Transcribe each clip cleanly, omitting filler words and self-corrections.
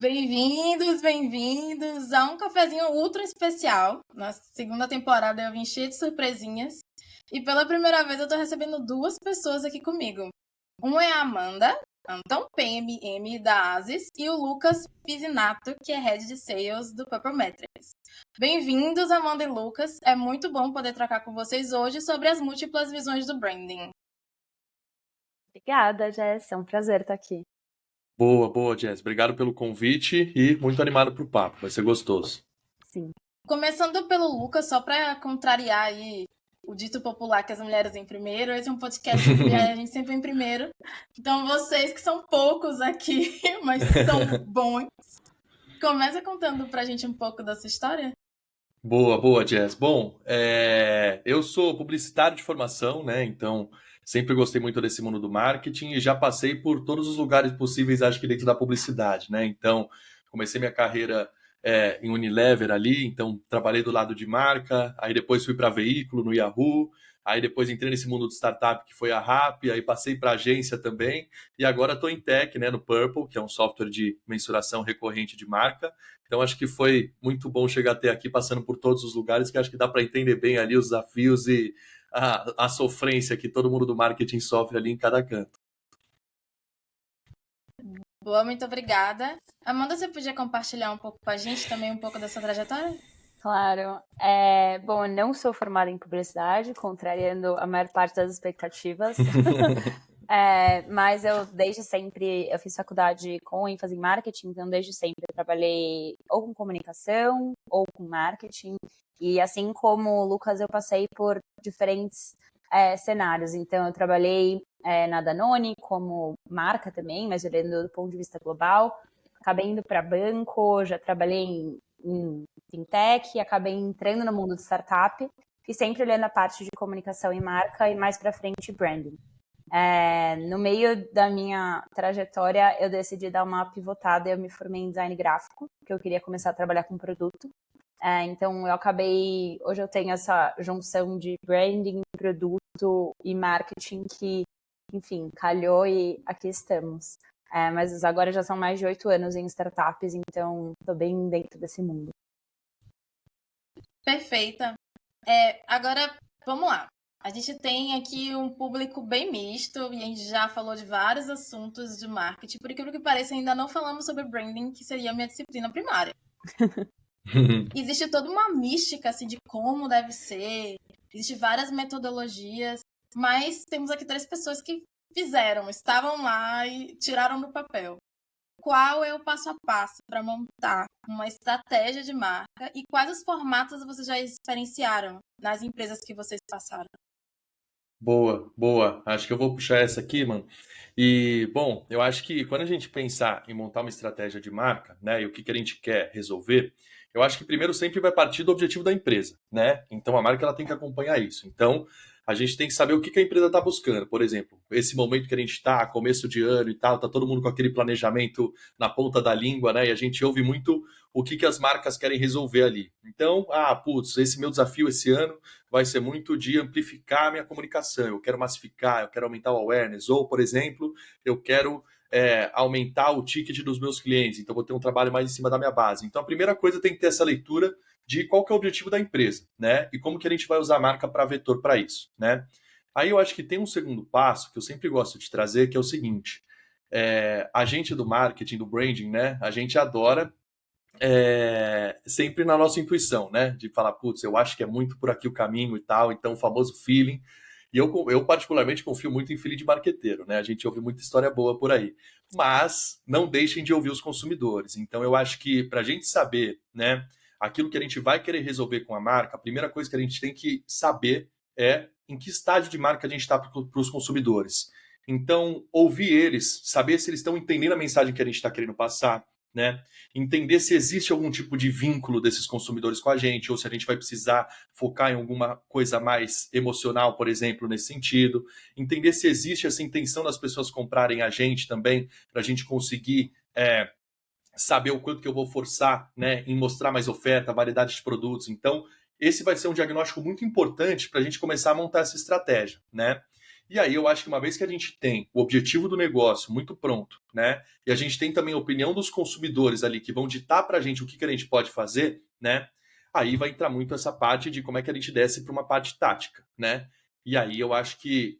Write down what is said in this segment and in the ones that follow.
Bem-vindos, bem-vindos a um cafezinho ultra especial. Na segunda temporada eu vim cheia de surpresinhas. E pela primeira vez eu tô recebendo duas pessoas aqui comigo. Uma é a Amanda, então PMM da Asis, e o Lucas Pizinato, que é Head de Sales do Purple Metrics. Bem-vindos, Amanda e Lucas. É muito bom poder trocar com vocês hoje sobre as múltiplas visões do branding. Obrigada, Jess. É um prazer estar aqui. Boa, Jess. Obrigado pelo convite e muito animado pro papo. Vai ser gostoso. Sim. Começando pelo Lucas, só para contrariar aí o dito popular que as mulheres vêm primeiro. Esse é um podcast de mulher, a gente sempre vem primeiro. Então vocês que são poucos aqui, mas são bons, começa contando pra gente um pouco da sua história. Boa, Jess. Bom, eu sou publicitário de formação, né? Então, sempre gostei muito desse mundo do marketing e já passei por todos os lugares possíveis, acho que dentro da publicidade, né? Então, comecei minha carreira em Unilever ali, então trabalhei do lado de marca, aí depois fui para veículo no Yahoo, aí depois entrei nesse mundo de startup que foi a Rappi, aí passei para agência também e agora estou em tech, né? No Purple, que é um software de mensuração recorrente de marca. Então, acho que foi muito bom chegar até aqui, passando por todos os lugares, que acho que dá para entender bem ali os desafios e a sofrência que todo mundo do marketing sofre ali em cada canto. Boa, muito obrigada. Amanda, você podia compartilhar um pouco com a gente também um pouco da sua trajetória? Claro. Bom, eu não sou formada em publicidade, contrariando a maior parte das expectativas. Mas eu, desde sempre, eu fiz faculdade com ênfase em marketing, então desde sempre eu trabalhei ou com comunicação ou com marketing. E assim como o Lucas, eu passei por diferentes cenários. Então eu trabalhei na Danone como marca também, mas olhando do ponto de vista global. Acabei indo para banco, já trabalhei em fintech, acabei entrando no mundo de startup e sempre olhando a parte de comunicação e marca e mais para frente branding. No meio da minha trajetória, eu decidi dar uma pivotada e eu me formei em design gráfico, porque eu queria começar a trabalhar com produto. Então, eu acabei... Hoje eu tenho essa junção de branding, produto e marketing que, enfim, calhou e aqui estamos. Mas agora já são mais de 8 anos em startups, então estou bem dentro desse mundo. Perfeita. Agora, vamos lá. A gente tem aqui um público bem misto e a gente já falou de vários assuntos de marketing. Por aquilo que parece, ainda não falamos sobre branding, que seria a minha disciplina primária. Existe toda uma mística assim, de como deve ser, existem várias metodologias, mas temos aqui 3 pessoas que fizeram, estavam lá e tiraram do papel. Qual é o passo a passo para montar uma estratégia de marca e quais os formatos vocês já experienciaram nas empresas que vocês passaram? Boa. Acho que eu vou puxar essa aqui, mano. E, bom, eu acho que quando a gente pensar em montar uma estratégia de marca, né, e o que que a gente quer resolver, eu acho que primeiro sempre vai partir do objetivo da empresa, né? Então a marca ela tem que acompanhar isso. Então a gente tem que saber o que que a empresa está buscando. Por exemplo, esse momento que a gente está, começo de ano e tal, tá todo mundo com aquele planejamento na ponta da língua, né? E a gente ouve muito o que que as marcas querem resolver ali. Então, esse meu desafio esse ano vai ser muito de amplificar a minha comunicação. Eu quero massificar, eu quero aumentar o awareness. Ou, por exemplo, eu quero aumentar o ticket dos meus clientes. Então, vou ter um trabalho mais em cima da minha base. Então, a primeira coisa tem que ter essa leitura de qual que é o objetivo da empresa, né? E como que a gente vai usar a marca para vetor para isso, né? Aí eu acho que tem um segundo passo que eu sempre gosto de trazer, que é o seguinte. A gente do marketing, do branding, né? A gente adora sempre na nossa intuição, né? De falar, putz, eu acho que é muito por aqui o caminho e tal, então o famoso feeling. E eu particularmente confio muito em feeling de marqueteiro, né? A gente ouve muita história boa por aí. Mas não deixem de ouvir os consumidores. Então eu acho que para a gente saber, né, aquilo que a gente vai querer resolver com a marca, a primeira coisa que a gente tem que saber é em que estágio de marca a gente está para os consumidores. Então, ouvir eles, saber se eles estão entendendo a mensagem que a gente está querendo passar, né? Entender se existe algum tipo de vínculo desses consumidores com a gente, ou se a gente vai precisar focar em alguma coisa mais emocional, por exemplo, nesse sentido. Entender se existe essa intenção das pessoas comprarem a gente também, para a gente conseguir saber o quanto que eu vou forçar, né, em mostrar mais oferta, variedade de produtos. Então, esse vai ser um diagnóstico muito importante para a gente começar a montar essa estratégia, né? E aí eu acho que uma vez que a gente tem o objetivo do negócio muito pronto, né? E a gente tem também a opinião dos consumidores ali que vão ditar para a gente o que a gente pode fazer, né? Aí vai entrar muito essa parte de como é que a gente desce para uma parte tática, né? E aí eu acho que,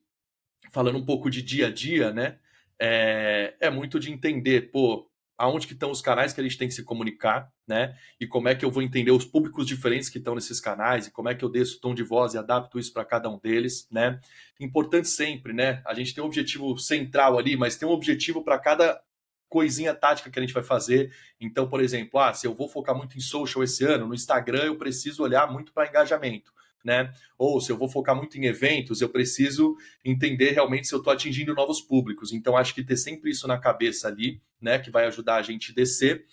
falando um pouco de dia a dia, né? É muito de entender, pô, aonde que estão os canais que a gente tem que se comunicar, né? E como é que eu vou entender os públicos diferentes que estão nesses canais e como é que eu desço o tom de voz e adapto isso para cada um deles, né? Importante sempre, né? A gente tem um objetivo central ali, mas tem um objetivo para cada coisinha tática que a gente vai fazer. Então, por exemplo, se eu vou focar muito em social esse ano, no Instagram eu preciso olhar muito para engajamento, né? Ou se eu vou focar muito em eventos, eu preciso entender realmente se eu estou atingindo novos públicos. Então, acho que ter sempre isso na cabeça ali, né, que vai ajudar a gente a descer.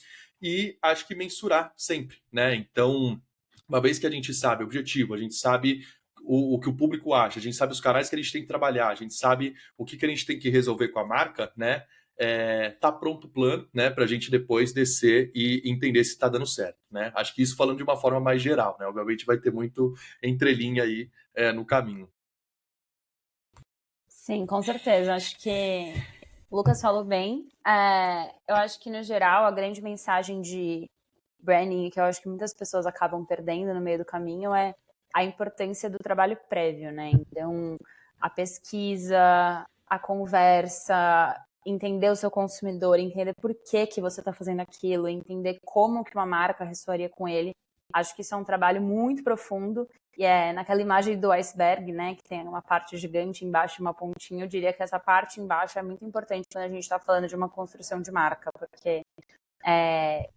E acho que mensurar sempre, né? Então, uma vez que a gente sabe o objetivo, a gente sabe o que o público acha, a gente sabe os canais que a gente tem que trabalhar, a gente sabe o que a gente tem que resolver com a marca, né? Tá pronto o plano, né, para a gente depois descer e entender se está dando certo, né? Acho que isso falando de uma forma mais geral, né? Obviamente vai ter muito entrelinha aí no caminho. Sim, com certeza. Acho que o Lucas falou bem. Eu acho que, no geral, a grande mensagem de branding, que eu acho que muitas pessoas acabam perdendo no meio do caminho, é a importância do trabalho prévio, né? Então, a pesquisa, a conversa, entender o seu consumidor, entender por que você está fazendo aquilo, entender como que uma marca ressoaria com ele. Acho que isso é um trabalho muito profundo e é naquela imagem do iceberg, né, que tem uma parte gigante embaixo e uma pontinha. Eu diria que essa parte embaixo é muito importante quando a gente está falando de uma construção de marca, porque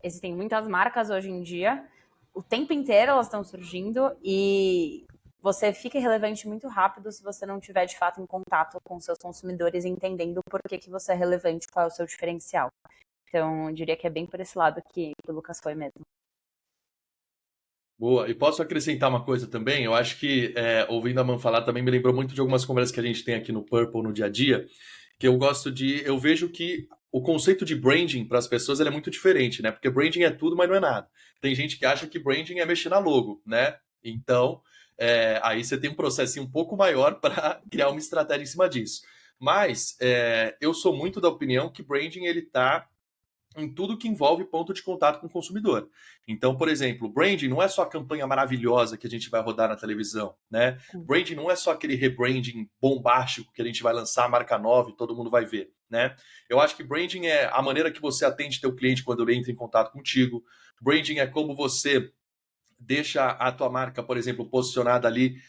existem muitas marcas hoje em dia, o tempo inteiro elas estão surgindo e você fica irrelevante muito rápido se você não tiver de fato em contato com seus consumidores, entendendo por que você é relevante, qual é o seu diferencial. Então, eu diria que é bem por esse lado que o Lucas foi mesmo. Boa. E posso acrescentar uma coisa também? Eu acho que, ouvindo a Man falar, também me lembrou muito de algumas conversas que a gente tem aqui no Purple no dia a dia, que eu vejo que o conceito de branding para as pessoas ele é muito diferente, né? Porque branding é tudo, mas não é nada. Tem gente que acha que branding é mexer na logo, né? Então, aí você tem um processinho um pouco maior para criar uma estratégia em cima disso. Mas eu sou muito da opinião que branding ele está em tudo que envolve ponto de contato com o consumidor. Então, por exemplo, o branding não é só a campanha maravilhosa que a gente vai rodar na televisão, né? Branding não é só aquele rebranding bombástico que a gente vai lançar a marca nova e todo mundo vai ver, né? Eu acho que branding é a maneira que você atende teu cliente quando ele entra em contato contigo. Branding é como você deixa a tua marca, por exemplo, posicionada ali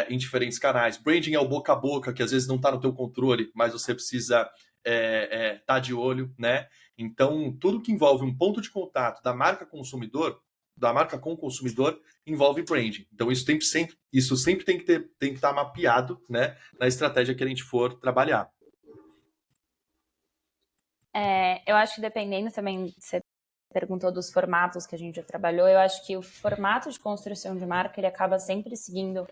em diferentes canais. Branding é o boca a boca, que às vezes não está no teu controle, mas você precisa tá de olho, né? Então, tudo que envolve um ponto de contato da marca consumidor, da marca com o consumidor, envolve branding. Então, isso sempre tem que estar mapeado, né, na estratégia que a gente for trabalhar. Eu acho que dependendo também, você perguntou dos formatos que a gente já trabalhou, eu acho que o formato de construção de marca, ele acaba sempre seguindo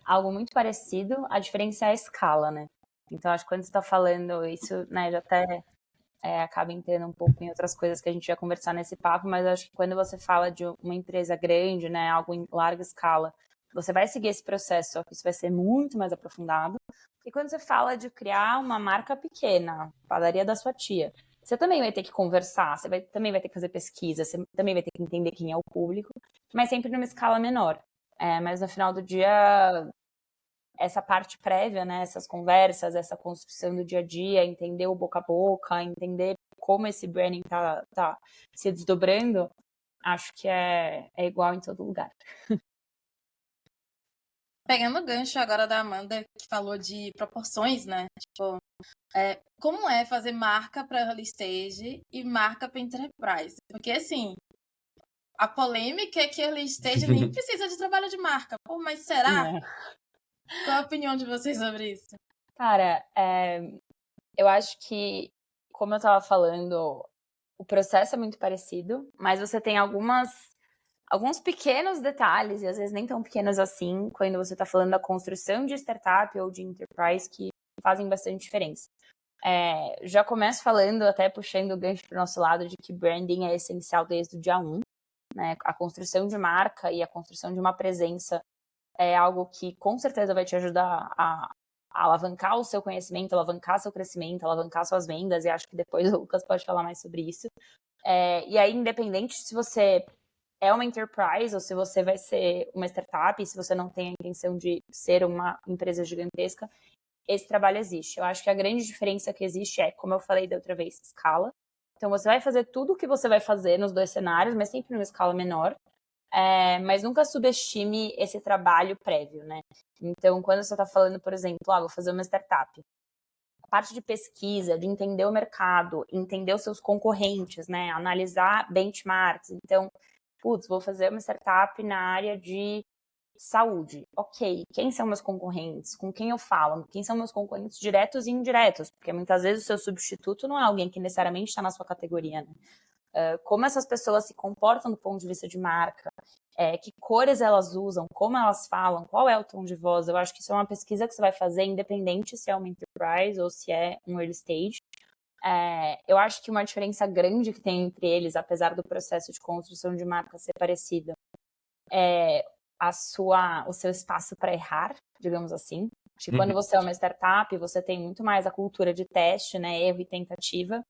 algo muito parecido, a diferença é a escala, né? Então, acho que quando você está falando isso, né, já até acaba entrando um pouco em outras coisas que a gente vai conversar nesse papo, mas acho que quando você fala de uma empresa grande, né, algo em larga escala, você vai seguir esse processo, só que isso vai ser muito mais aprofundado. E quando você fala de criar uma marca pequena, padaria da sua tia, você também vai ter que conversar, também vai ter que fazer pesquisa, você também vai ter que entender quem é o público, mas sempre numa escala menor. Mas no final do dia, essa parte prévia, né, essas conversas, essa construção do dia a dia, entender o boca a boca, entender como esse branding tá se desdobrando, acho que é igual em todo lugar. Pegando o gancho agora da Amanda, que falou de proporções, né? Tipo, como é fazer marca para early stage e marca para enterprise? Porque, assim, a polêmica é que early stage nem precisa de trabalho de marca. Pô, mas será? Qual a opinião de vocês sobre isso? Cara, eu acho que, como eu estava falando, o processo é muito parecido, mas você tem alguns pequenos detalhes, e às vezes nem tão pequenos assim, quando você está falando da construção de startup ou de enterprise, que fazem bastante diferença. Já começo falando, até puxando o gancho para o nosso lado, de que branding é essencial desde o dia 1. Né? A construção de marca e a construção de uma presença é algo que com certeza vai te ajudar a alavancar o seu conhecimento, alavancar seu crescimento, alavancar suas vendas, e acho que depois o Lucas pode falar mais sobre isso. E aí, independente se você é uma enterprise ou se você vai ser uma startup, se você não tem a intenção de ser uma empresa gigantesca, esse trabalho existe. Eu acho que a grande diferença que existe é, como eu falei da outra vez, escala. Então, você vai fazer tudo o que você vai fazer nos dois cenários, mas sempre numa escala menor. Mas nunca subestime esse trabalho prévio, né? Então, quando você está falando, por exemplo, vou fazer uma startup, a parte de pesquisa, de entender o mercado, entender os seus concorrentes, né? Analisar benchmarks. Então, vou fazer uma startup na área de saúde. Ok, quem são meus concorrentes? Com quem eu falo? Quem são meus concorrentes diretos e indiretos? Porque muitas vezes o seu substituto não é alguém que necessariamente está na sua categoria, né? Como essas pessoas se comportam do ponto de vista de marca, que cores elas usam, como elas falam, qual é o tom de voz. Eu acho que isso é uma pesquisa que você vai fazer independente se é uma enterprise ou se é um early stage. Eu acho que uma diferença grande que tem entre eles, apesar do processo de construção de marca ser parecido, é o seu espaço para errar, digamos assim. Acho que quando você é uma startup, você tem muito mais a cultura de teste, né, erro e tentativa,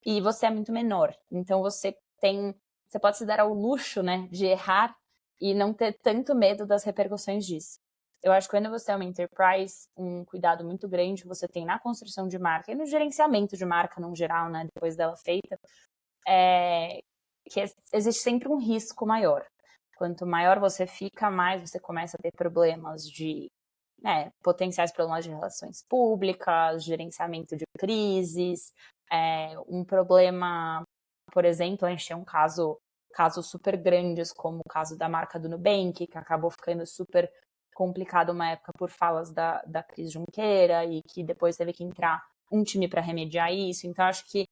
e você é muito menor. Então você pode se dar ao luxo, né, de errar e não ter tanto medo das repercussões disso. Eu acho que quando você é uma enterprise, um cuidado muito grande que você tem na construção de marca e no gerenciamento de marca no geral, né, depois dela feita, que existe sempre um risco maior. Quanto maior você fica, mais você começa a ter problemas de potenciais problemas de relações públicas, gerenciamento de crises, um problema, por exemplo, a gente tem casos super grandes, como o caso da marca do Nubank, que acabou ficando super complicado uma época por falas da Cris Junqueira e que depois teve que entrar um time para remediar isso. Então, acho que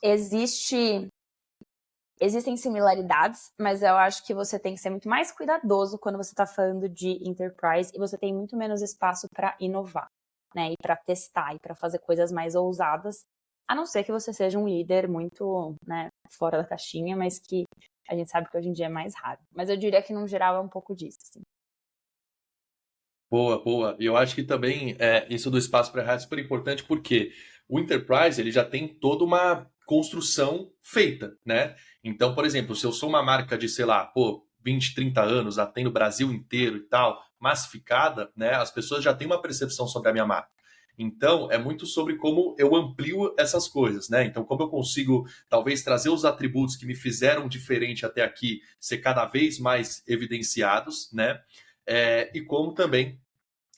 existem similaridades, mas eu acho que você tem que ser muito mais cuidadoso quando você está falando de enterprise e você tem muito menos espaço para inovar, né? E para testar e para fazer coisas mais ousadas, a não ser que você seja um líder muito, né, fora da caixinha, mas que a gente sabe que hoje em dia é mais raro. Mas eu diria que, no geral, é um pouco disso, assim. Boa, boa. E eu acho que também isso do espaço para errar é super importante porque o Enterprise ele já tem toda uma construção feita, né? Então, por exemplo, se eu sou uma marca de, sei lá, 20, 30 anos, atendo o Brasil inteiro e tal, massificada, né? As pessoas já têm uma percepção sobre a minha marca. Então, é muito sobre como eu amplio essas coisas, né? Então, como eu consigo, talvez, trazer os atributos que me fizeram diferente até aqui ser cada vez mais evidenciados, né? E como também,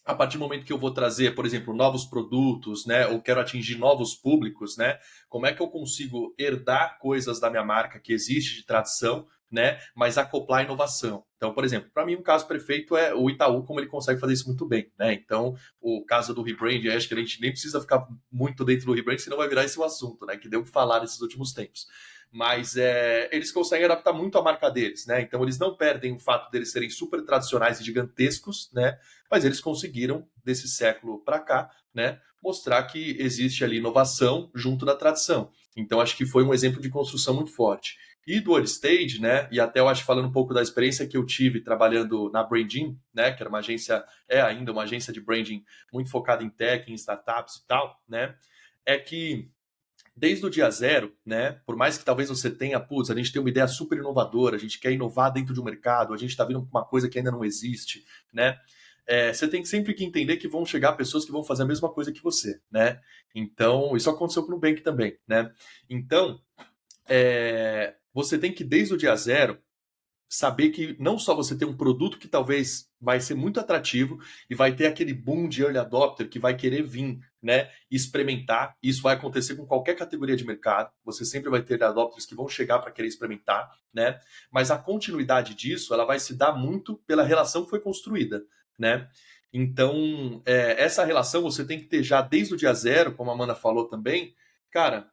a partir do momento que eu vou trazer, por exemplo, novos produtos, né, ou quero atingir novos públicos, né, como é que eu consigo herdar coisas da minha marca que existe de tradição, né, mas acoplar a inovação. Então, por exemplo, para mim um caso perfeito é o Itaú, como ele consegue fazer isso muito bem, né? Então, o caso do rebrand, acho que a gente nem precisa ficar muito dentro do rebrand, senão vai virar esse o assunto, né, que deu o que falar nesses últimos tempos. Mas eles conseguem adaptar muito a marca deles, né? Então eles não perdem o fato deles serem super tradicionais e gigantescos, né? Mas eles conseguiram, desse século para cá, né, mostrar que existe ali inovação junto da tradição. Então acho que foi um exemplo de construção muito forte. E do early stage, né, e até eu acho falando um pouco da experiência que eu tive trabalhando na Branding, né, que era uma agência, ainda uma agência de branding muito focada em tech, em startups e tal, né, é que desde o dia zero, né? Por mais que talvez você tenha, a gente tem uma ideia super inovadora, a gente quer inovar dentro de um mercado, a gente está vindo com uma coisa que ainda não existe, né? Você tem sempre que entender que vão chegar pessoas que vão fazer a mesma coisa que você, né? Então, isso aconteceu com o Nubank também, né? Então, você tem que, desde o dia zero, saber que não só você tem um produto que talvez vai ser muito atrativo e vai ter aquele boom de early adopter que vai querer vir, né, experimentar. Isso vai acontecer com qualquer categoria de mercado. Você sempre vai ter early adopters que vão chegar para querer experimentar, né? Mas a continuidade disso, ela vai se dar muito pela relação que foi construída, né? Então, essa relação você tem que ter já desde o dia zero, como a Amanda falou também, cara,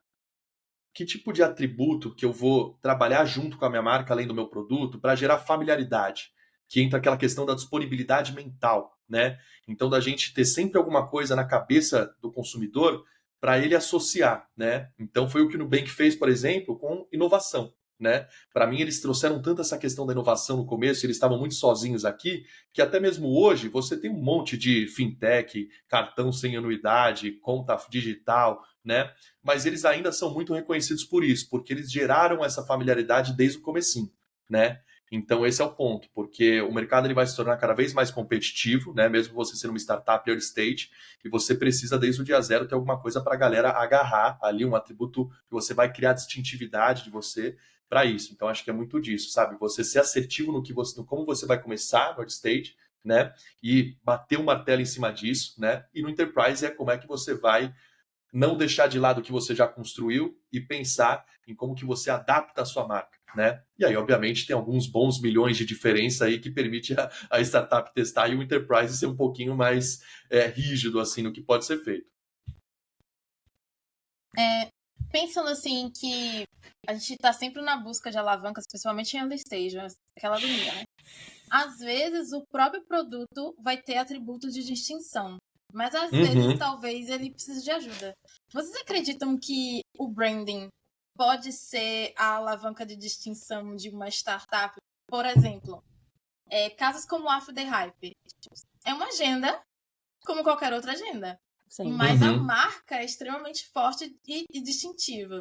que tipo de atributo que eu vou trabalhar junto com a minha marca, além do meu produto, para gerar familiaridade, que entra aquela questão da disponibilidade mental, né? Então, da gente ter sempre alguma coisa na cabeça do consumidor para ele associar, né? Então, foi o que o Nubank fez, por exemplo, com inovação, né? Para mim, eles trouxeram tanto essa questão da inovação no começo, eles estavam muito sozinhos aqui, que até mesmo hoje você tem um monte de fintech, cartão sem anuidade, conta digital, né? Mas eles ainda são muito reconhecidos por isso, porque eles geraram essa familiaridade desde o comecinho, né? Então esse é o ponto, porque o mercado ele vai se tornar cada vez mais competitivo, né? Mesmo você sendo uma startup early stage, e você precisa desde o dia zero ter alguma coisa para a galera agarrar ali, um atributo que você vai criar distintividade de você para isso. Então acho que é muito disso, sabe? Você ser assertivo no como você vai começar no early stage, né? E bater o martelo em cima disso, né? E no enterprise é como é que você vai não deixar de lado o que você já construiu e pensar em como que você adapta a sua marca, né? E aí, obviamente, tem alguns bons milhões de diferença aí que permite a startup testar e o enterprise ser um pouquinho mais rígido, assim, no que pode ser feito. Pensando assim que a gente está sempre na busca de alavancas, principalmente em early stage, aquela agonia, né? Às vezes, o próprio produto vai ter atributos de distinção, mas às vezes, talvez, ele precise de ajuda. Vocês acreditam que o branding pode ser a alavanca de distinção de uma startup? Por exemplo, casos como o After the Hype. É uma agenda, como qualquer outra agenda. Sim. Mas a marca é extremamente forte e distintiva.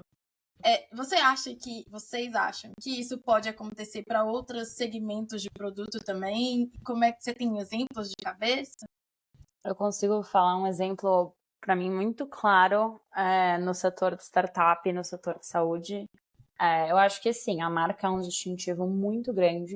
Vocês acham que isso pode acontecer para outros segmentos de produto também? Como é que você tem exemplos de cabeça? Eu consigo falar um exemplo, para mim, muito claro no setor de startup e no setor de saúde. Eu acho que, sim, a marca é um distintivo muito grande.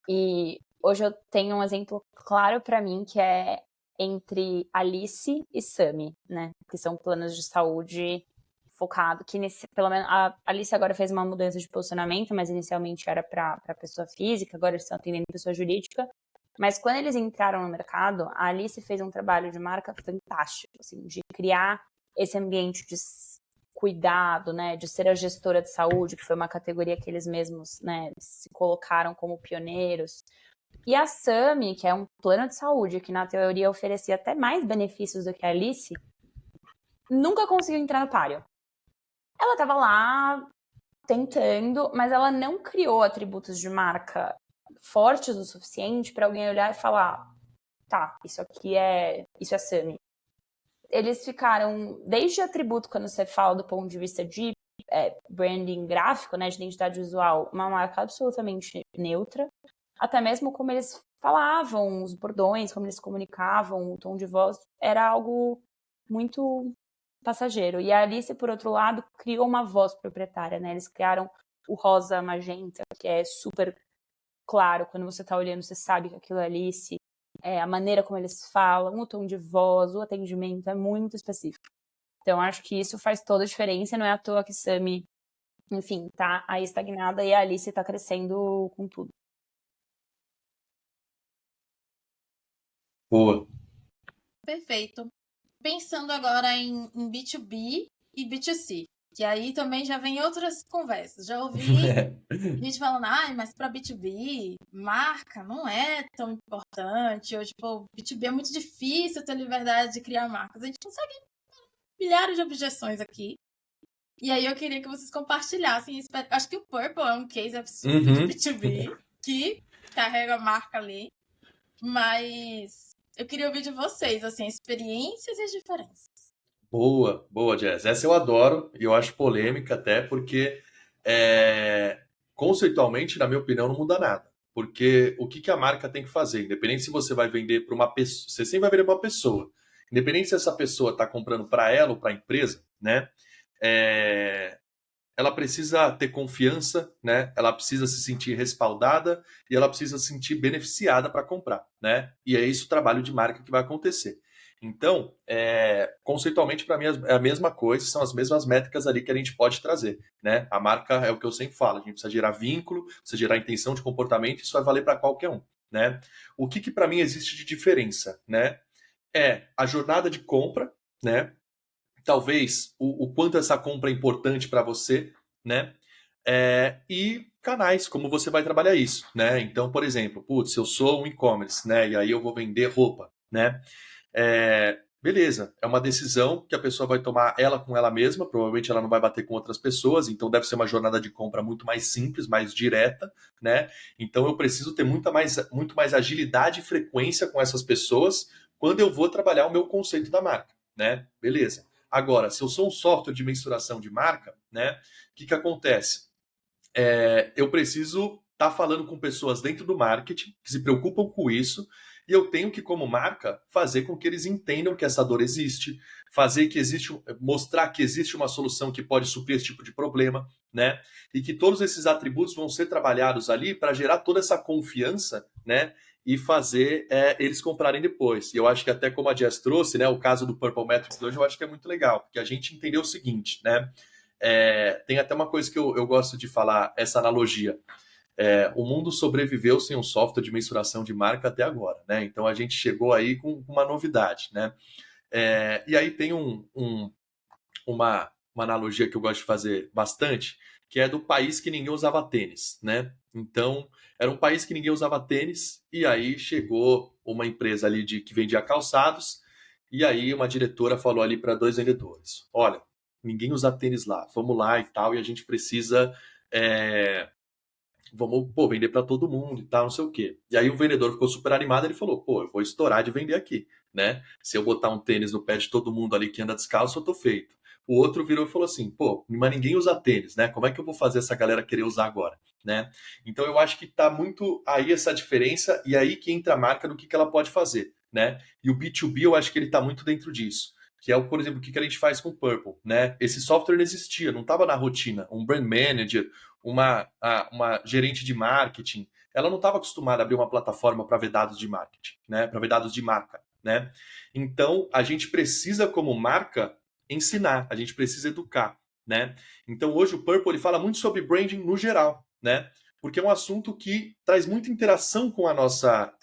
E hoje eu tenho um exemplo claro para mim, que é entre Alice e Sami, né? Que são planos de saúde focado, que pelo menos a Alice agora fez uma mudança de posicionamento, mas inicialmente era para pessoa física, agora eles estão atendendo pessoa jurídica. Mas quando eles entraram no mercado, a Alice fez um trabalho de marca fantástico, assim, de criar esse ambiente de cuidado, né, de ser a gestora de saúde, que foi uma categoria que eles mesmos, né, se colocaram como pioneiros. E a Sami, que é um plano de saúde que na teoria oferecia até mais benefícios do que a Alice, nunca conseguiu entrar no páreo. Ela estava lá tentando, mas ela não criou atributos de marca fortes o suficiente para alguém olhar e falar, tá, isso é Sami. Eles ficaram, desde atributo, quando você fala do ponto de vista de branding gráfico, né, de identidade visual, uma marca absolutamente neutra, até mesmo como eles falavam, os bordões, como eles comunicavam, o tom de voz, era algo muito passageiro. E a Alice, por outro lado, criou uma voz proprietária, né? Eles criaram o rosa magenta, que é super claro, quando você tá olhando, você sabe que aquilo é Alice. A maneira como eles falam, o tom de voz, o atendimento é muito específico. Então, acho que isso faz toda a diferença. Não é à toa que Sami, enfim, tá aí estagnada e a Alice tá crescendo com tudo. Boa. Perfeito. Pensando agora em B2B e B2C, que aí também já vem outras conversas. Já ouvi gente falando, mas para B2B, marca não é tão importante, ou tipo, B2B é muito difícil ter liberdade de criar marcas. A gente consegue milhares de objeções aqui. E aí eu queria que vocês compartilhassem. Acho que o Purple é um case absurdo de B2B, que carrega a marca ali. Mas eu queria ouvir de vocês, assim, experiências e as diferenças. Boa, Jazz. Essa eu adoro e eu acho polêmica até porque conceitualmente, na minha opinião, não muda nada. Porque o que a marca tem que fazer? Independente se você vai vender para uma pessoa, você sempre vai vender para uma pessoa. Independente se essa pessoa está comprando para ela ou para a empresa, né? Ela precisa ter confiança, né? Ela precisa se sentir respaldada e ela precisa se sentir beneficiada para comprar, né? E é isso o trabalho de marca que vai acontecer. Então, conceitualmente, para mim, é a mesma coisa, são as mesmas métricas ali que a gente pode trazer, né? A marca é o que eu sempre falo, a gente precisa gerar vínculo, precisa gerar intenção de comportamento, isso vai valer para qualquer um, né? O que para mim existe de diferença, né? É a jornada de compra, né? Talvez o quanto essa compra é importante para você, né? E canais, como você vai trabalhar isso, né? Então, por exemplo, eu sou um e-commerce, né? E aí eu vou vender roupa, né? beleza, é uma decisão que a pessoa vai tomar ela com ela mesma, provavelmente ela não vai bater com outras pessoas, então deve ser uma jornada de compra muito mais simples, mais direta, né? Então eu preciso ter muito mais agilidade e frequência com essas pessoas quando eu vou trabalhar o meu conceito da marca, né? Beleza. Agora, se eu sou um software de mensuração de marca, né? O que acontece? Eu preciso estar falando com pessoas dentro do marketing que se preocupam com isso, e eu tenho que, como marca, fazer com que eles entendam que essa dor existe, mostrar que existe uma solução que pode suprir esse tipo de problema, né? E que todos esses atributos vão ser trabalhados ali para gerar toda essa confiança, né? E fazer eles comprarem depois. E eu acho que até como a Jess trouxe, né? O caso do Purple Metrics hoje, eu acho que é muito legal, porque a gente entendeu o seguinte, né? Tem até uma coisa que eu gosto de falar, essa analogia. O mundo sobreviveu sem um software de mensuração de marca até agora, né? Então a gente chegou aí com uma novidade, né? E aí tem uma analogia que eu gosto de fazer bastante, que é do país que ninguém usava tênis, né? Então, era um país que ninguém usava tênis, e aí chegou uma empresa ali que vendia calçados, e aí uma diretora falou ali para 2 vendedores: olha, ninguém usa tênis lá, vamos lá e tal, e a gente precisa. Vamos, vender para todo mundo e tal, não sei o quê. E aí o vendedor ficou super animado, ele falou: pô, eu vou estourar de vender aqui, né? Se eu botar um tênis no pé de todo mundo ali que anda descalço, eu tô feito. O outro virou e falou assim: pô, mas ninguém usa tênis, né? Como é que eu vou fazer essa galera querer usar agora, né? Então eu acho que tá muito aí essa diferença, e aí que entra a marca no que ela pode fazer, né? E o B2B eu acho que ele tá muito dentro disso. Que é, por exemplo, o que a gente faz com o Purple, né? Esse software não existia, não estava na rotina. Um brand manager, uma gerente de marketing, ela não estava acostumada a abrir uma plataforma para ver dados de marketing, né? Para ver dados de marca, né? Então, a gente precisa, como marca, ensinar, a gente precisa educar, né? Então, hoje o Purple ele fala muito sobre branding no geral, né? Porque é um assunto que traz muita interação com a nossa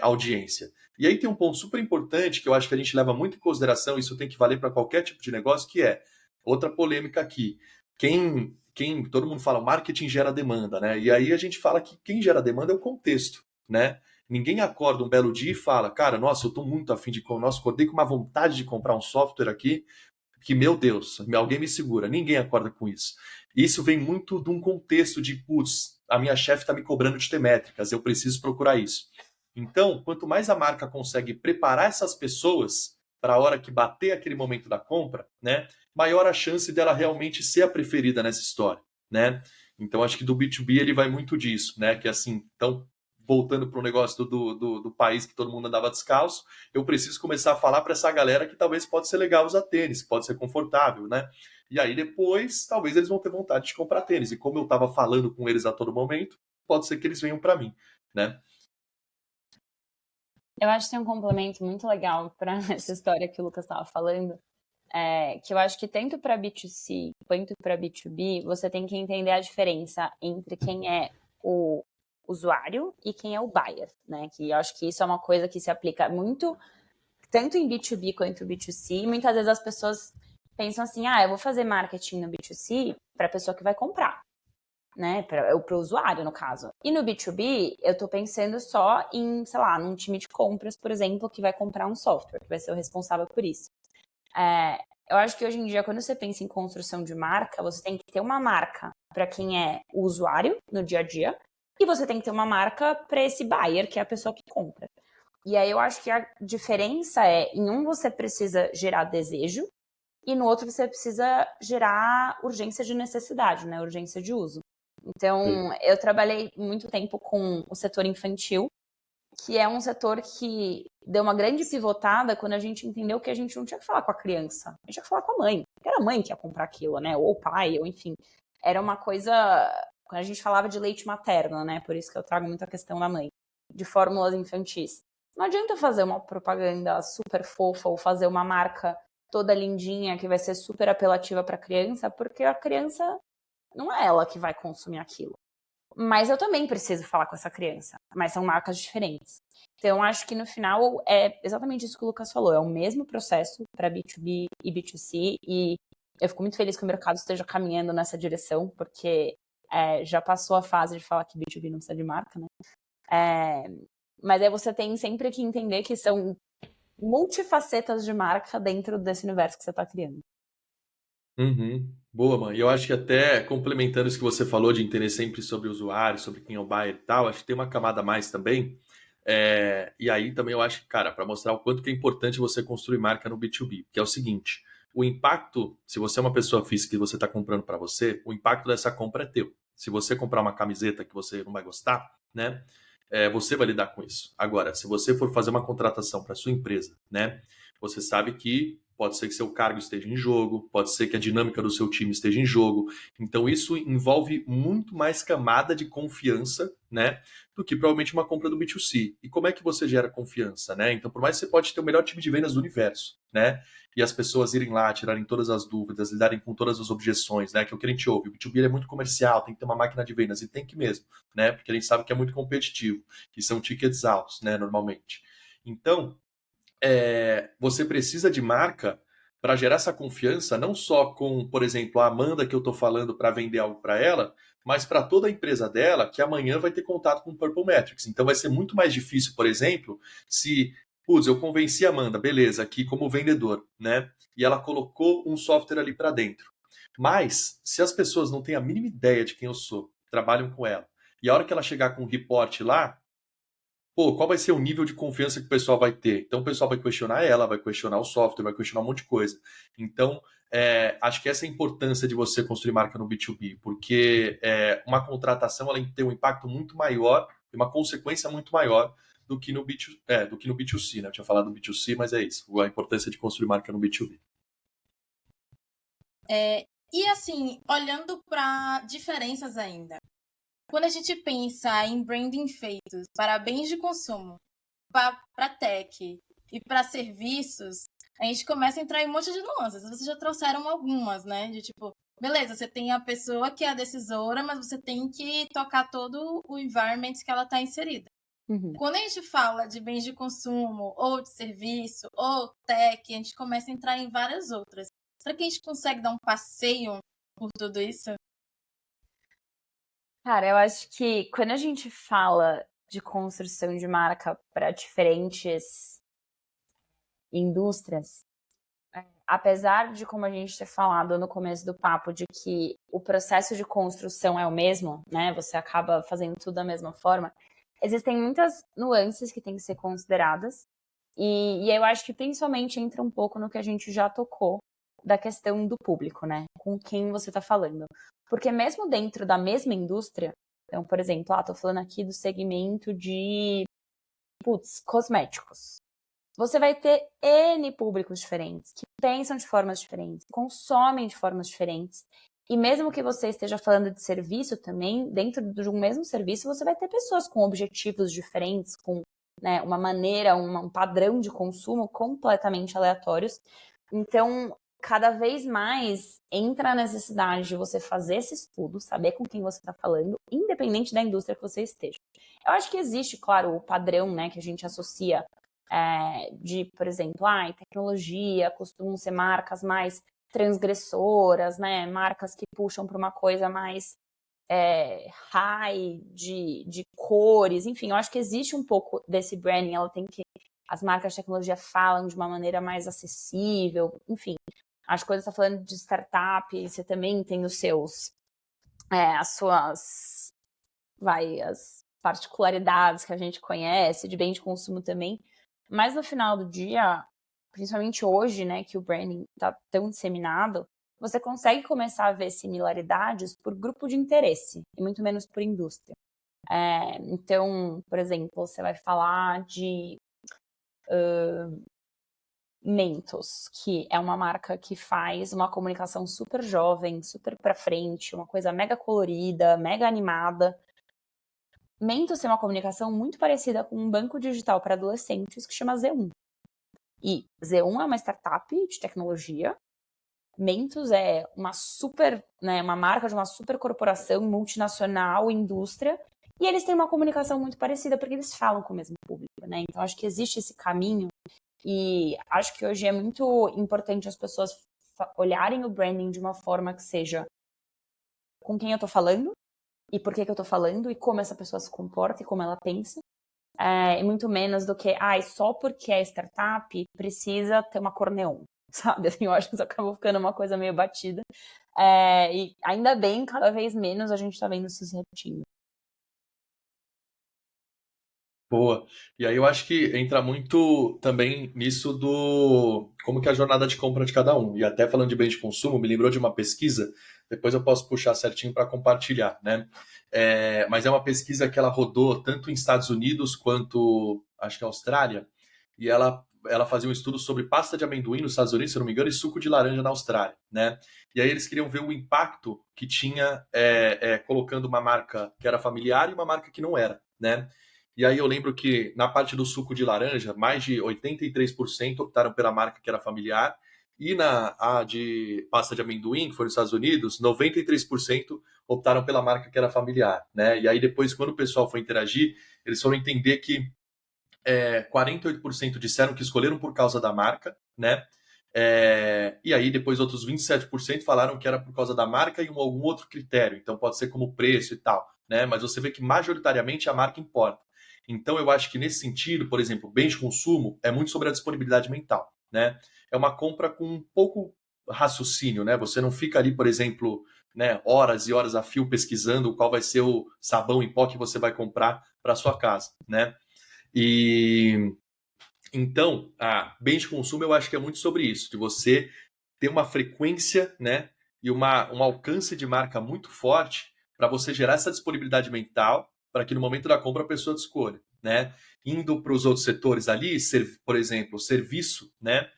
audiência. E aí tem um ponto super importante que eu acho que a gente leva muito em consideração, isso tem que valer para qualquer tipo de negócio, que é outra polêmica aqui. Todo mundo fala, marketing gera demanda, né? E aí a gente fala que quem gera demanda é o contexto, né? Ninguém acorda um belo dia e fala, cara, nossa, eu tô muito afim nossa, acordei com uma vontade de comprar um software aqui, que, meu Deus, alguém me segura. Ninguém acorda com isso. Isso vem muito de um contexto de, putz, a minha chefe tá me cobrando de ter métricas, eu preciso procurar isso. Então, quanto mais a marca consegue preparar essas pessoas para a hora que bater aquele momento da compra, né, maior a chance dela realmente ser a preferida nessa história, né? Então, acho que do B2B ele vai muito disso, né? Que assim, então, voltando para o negócio do país que todo mundo andava descalço, eu preciso começar a falar para essa galera que talvez pode ser legal usar tênis, que pode ser confortável, né? E aí depois, talvez eles vão ter vontade de comprar tênis. E como eu estava falando com eles a todo momento, pode ser que eles venham para mim, né? Eu acho que tem um complemento muito legal para essa história que o Lucas estava falando, que eu acho que tanto para B2C quanto para B2B, você tem que entender a diferença entre quem é o usuário e quem é o buyer, né? Que eu acho que isso é uma coisa que se aplica muito, tanto em B2B quanto B2C. Muitas vezes as pessoas pensam assim, eu vou fazer marketing no B2C para a pessoa que vai comprar, né, para o usuário, no caso. E no B2B, eu tô pensando só em, sei lá, num time de compras, por exemplo, que vai comprar um software, que vai ser o responsável por isso. Eu acho que hoje em dia, quando você pensa em construção de marca, você tem que ter uma marca para quem é o usuário no dia a dia, e você tem que ter uma marca para esse buyer, que é a pessoa que compra. E aí eu acho que a diferença em um você precisa gerar desejo, e no outro você precisa gerar urgência de necessidade, né, urgência de uso. Então, eu trabalhei muito tempo com o setor infantil, que é um setor que deu uma grande pivotada quando a gente entendeu que a gente não tinha que falar com a criança, a gente tinha que falar com a mãe. Porque era a mãe que ia comprar aquilo, né? Ou o pai, ou enfim. Era uma coisa... Quando a gente falava de leite materno, né? Por isso que eu trago muito a questão da mãe. De fórmulas infantis. Não adianta fazer uma propaganda super fofa ou fazer uma marca toda lindinha que vai ser super apelativa para a criança, porque a criança não é ela que vai consumir aquilo. Mas eu também preciso falar com essa criança. Mas são marcas diferentes. Então, acho que no final é exatamente isso que o Lucas falou. É o mesmo processo para B2B e B2C. E eu fico muito feliz que o mercado esteja caminhando nessa direção, porque já passou a fase de falar que B2B não precisa de marca, né? Mas aí você tem sempre que entender que são multifacetas de marca dentro desse universo que você está criando. Uhum. Boa, mano. E eu acho que até complementando isso que você falou de entender sempre sobre o usuário, sobre quem é o buyer e tal, acho que tem uma camada a mais também. E aí também eu acho que, cara, para mostrar o quanto que é importante você construir marca no B2B, que é o seguinte, o impacto, se você é uma pessoa física e você está comprando para você, o impacto dessa compra é teu. Se você comprar uma camiseta que você não vai gostar, né, você vai lidar com isso. Agora, se você for fazer uma contratação para sua empresa, né, você sabe que pode ser que seu cargo esteja em jogo, pode ser que a dinâmica do seu time esteja em jogo. Então, isso envolve muito mais camada de confiança, né, do que provavelmente uma compra do B2C. E como é que você gera confiança, né? Então, por mais que você pode ter o melhor time de vendas do universo, né, e as pessoas irem lá, tirarem todas as dúvidas, lidarem com todas as objeções, né, que é o que a gente ouve. O B2B é muito comercial, tem que ter uma máquina de vendas, e tem que mesmo, né, porque a gente sabe que é muito competitivo, que são tickets altos, né, normalmente. Então, você precisa de marca para gerar essa confiança, não só com, por exemplo, a Amanda que eu estou falando para vender algo para ela, mas para toda a empresa dela que amanhã vai ter contato com o Purple Metrics. Então vai ser muito mais difícil, por exemplo, se, putz, eu convenci a Amanda, beleza, aqui como vendedor, né? E ela colocou um software ali para dentro. Mas, se as pessoas não têm a mínima ideia de quem eu sou, trabalham com ela, e a hora que ela chegar com um report lá, pô, qual vai ser o nível de confiança que o pessoal vai ter? Então, o pessoal vai questionar ela, vai questionar o software, vai questionar um monte de coisa. Então, acho que essa é a importância de você construir marca no B2B, porque uma contratação ela tem um impacto muito maior, uma consequência muito maior do que no B2C, né? Eu tinha falado do B2C, mas é isso, a importância de construir marca no B2B. E assim, olhando para diferenças ainda, quando a gente pensa em branding feitos para bens de consumo, para tech e para serviços, a gente começa a entrar em um monte de nuances. Vocês já trouxeram algumas, né? De tipo, beleza, você tem a pessoa que é a decisora, mas você tem que tocar todo o environment que ela está inserida. Uhum. Quando a gente fala de bens de consumo, ou de serviço, ou tech, a gente começa a entrar em várias outras. Será que a gente consegue dar um passeio por tudo isso? Cara, eu acho que quando a gente fala de construção de marca para diferentes indústrias, apesar de, como a gente ter falado no começo do papo, de que o processo de construção é o mesmo, né? Você acaba fazendo tudo da mesma forma. Existem muitas nuances que têm que ser consideradas. E eu acho que principalmente entra um pouco no que a gente já tocou da questão do público, né? Com quem você está falando. Porque mesmo dentro da mesma indústria, então, por exemplo, tô falando aqui do segmento de, cosméticos. Você vai ter N públicos diferentes, que pensam de formas diferentes, consomem de formas diferentes. E mesmo que você esteja falando de serviço também, dentro de um mesmo serviço, você vai ter pessoas com objetivos diferentes, com, né, uma maneira, um padrão de consumo completamente aleatórios. Então, cada vez mais entra a necessidade de você fazer esse estudo, saber com quem você está falando, independente da indústria que você esteja. Eu acho que existe, claro, o padrão, né, que a gente associa de, por exemplo, tecnologia, costumam ser marcas mais transgressoras, né? Marcas que puxam para uma coisa mais high, de cores, enfim, eu acho que existe um pouco desse branding, as marcas de tecnologia falam de uma maneira mais acessível, enfim. Acho que quando você está falando de startup, você também tem os seus, as suas, as particularidades que a gente conhece, de bem de consumo também. Mas no final do dia, principalmente hoje, né, que o branding está tão disseminado, você consegue começar a ver similaridades por grupo de interesse, e muito menos por indústria. Então, por exemplo, você vai falar de Mentos, que é uma marca que faz uma comunicação super jovem, super pra frente, uma coisa mega colorida, mega animada. Mentos tem uma comunicação muito parecida com um banco digital para adolescentes que chama Z1. E Z1 é uma startup de tecnologia. Mentos é uma super, né, uma marca de uma super corporação multinacional, indústria. E eles têm uma comunicação muito parecida porque eles falam com o mesmo público, né? Então acho que existe esse caminho e acho que hoje é muito importante as pessoas olharem o branding de uma forma que seja com quem eu tô falando, e por que eu tô falando, e como essa pessoa se comporta, e como ela pensa. e muito menos do que, só porque é startup precisa ter uma cor neon, sabe? Assim, eu acho que isso acabou ficando uma coisa meio batida. E ainda bem, cada vez menos a gente tá vendo isso se repetindo. Boa. E aí eu acho que entra muito também nisso do como que é a jornada de compra de cada um. E até falando de bem de consumo, me lembrou de uma pesquisa, depois eu posso puxar certinho para compartilhar, né? Mas é uma pesquisa que ela rodou tanto em Estados Unidos quanto, acho que Austrália, e ela fazia um estudo sobre pasta de amendoim nos Estados Unidos, se eu não me engano, e suco de laranja na Austrália, né? E aí eles queriam ver o impacto que tinha colocando uma marca que era familiar e uma marca que não era, né? E aí eu lembro que na parte do suco de laranja, mais de 83% optaram pela marca que era familiar, e a de pasta de amendoim, que foi nos Estados Unidos, 93% optaram pela marca que era familiar, né? E aí depois, quando o pessoal foi interagir, eles foram entender que 48% disseram que escolheram por causa da marca, né? E aí depois outros 27% falaram que era por causa da marca e algum outro critério. Então pode ser como preço e tal, né? Mas você vê que majoritariamente a marca importa. Então eu acho que nesse sentido, por exemplo, bens de consumo é muito sobre a disponibilidade mental, né? É uma compra com um pouco raciocínio, né? Você não fica ali, por exemplo, né, horas e horas a fio pesquisando qual vai ser o sabão em pó que você vai comprar para sua casa, né? E então, bem de consumo eu acho que é muito sobre isso, de você ter uma frequência, né, e um alcance de marca muito forte para você gerar essa disponibilidade mental para que no momento da compra a pessoa te escolha, né? Indo para os outros setores ali, por exemplo, serviço, né?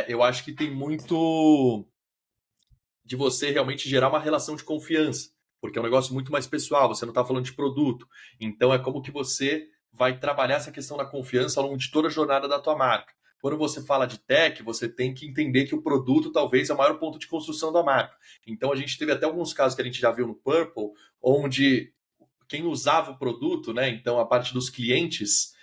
Eu acho que tem muito de você realmente gerar uma relação de confiança, porque é um negócio muito mais pessoal, você não está falando de produto. Então é como que você vai trabalhar essa questão da confiança ao longo de toda a jornada da tua marca. Quando você fala de tech, você tem que entender que o produto talvez é o maior ponto de construção da marca. Então a gente teve até alguns casos que a gente já viu no Purple, onde quem usava o produto, né, então a parte dos clientes,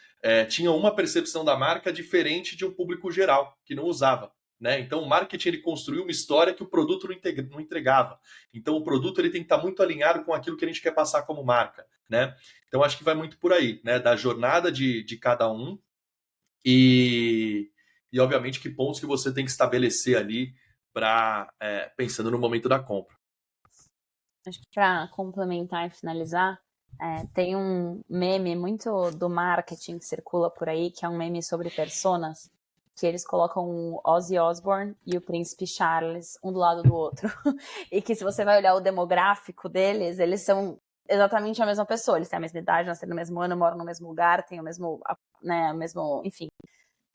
tinha uma percepção da marca diferente de um público geral, que não usava. Né? Então, o marketing ele construiu uma história que o produto não entregava. Então, o produto ele tem que estar muito alinhado com aquilo que a gente quer passar como marca. Né? Então, acho que vai muito por aí, né? Da jornada de cada um e, obviamente, que pontos que você tem que estabelecer ali pensando no momento da compra. Acho que para complementar e finalizar, tem um meme muito do marketing que circula por aí, que é um meme sobre personas, que eles colocam o Ozzy Osbourne e o Príncipe Charles um do lado do outro. E que se você vai olhar o demográfico deles, eles são exatamente a mesma pessoa. Eles têm a mesma idade, nasceram no mesmo ano, moram no mesmo lugar, têm o mesmo, né, enfim,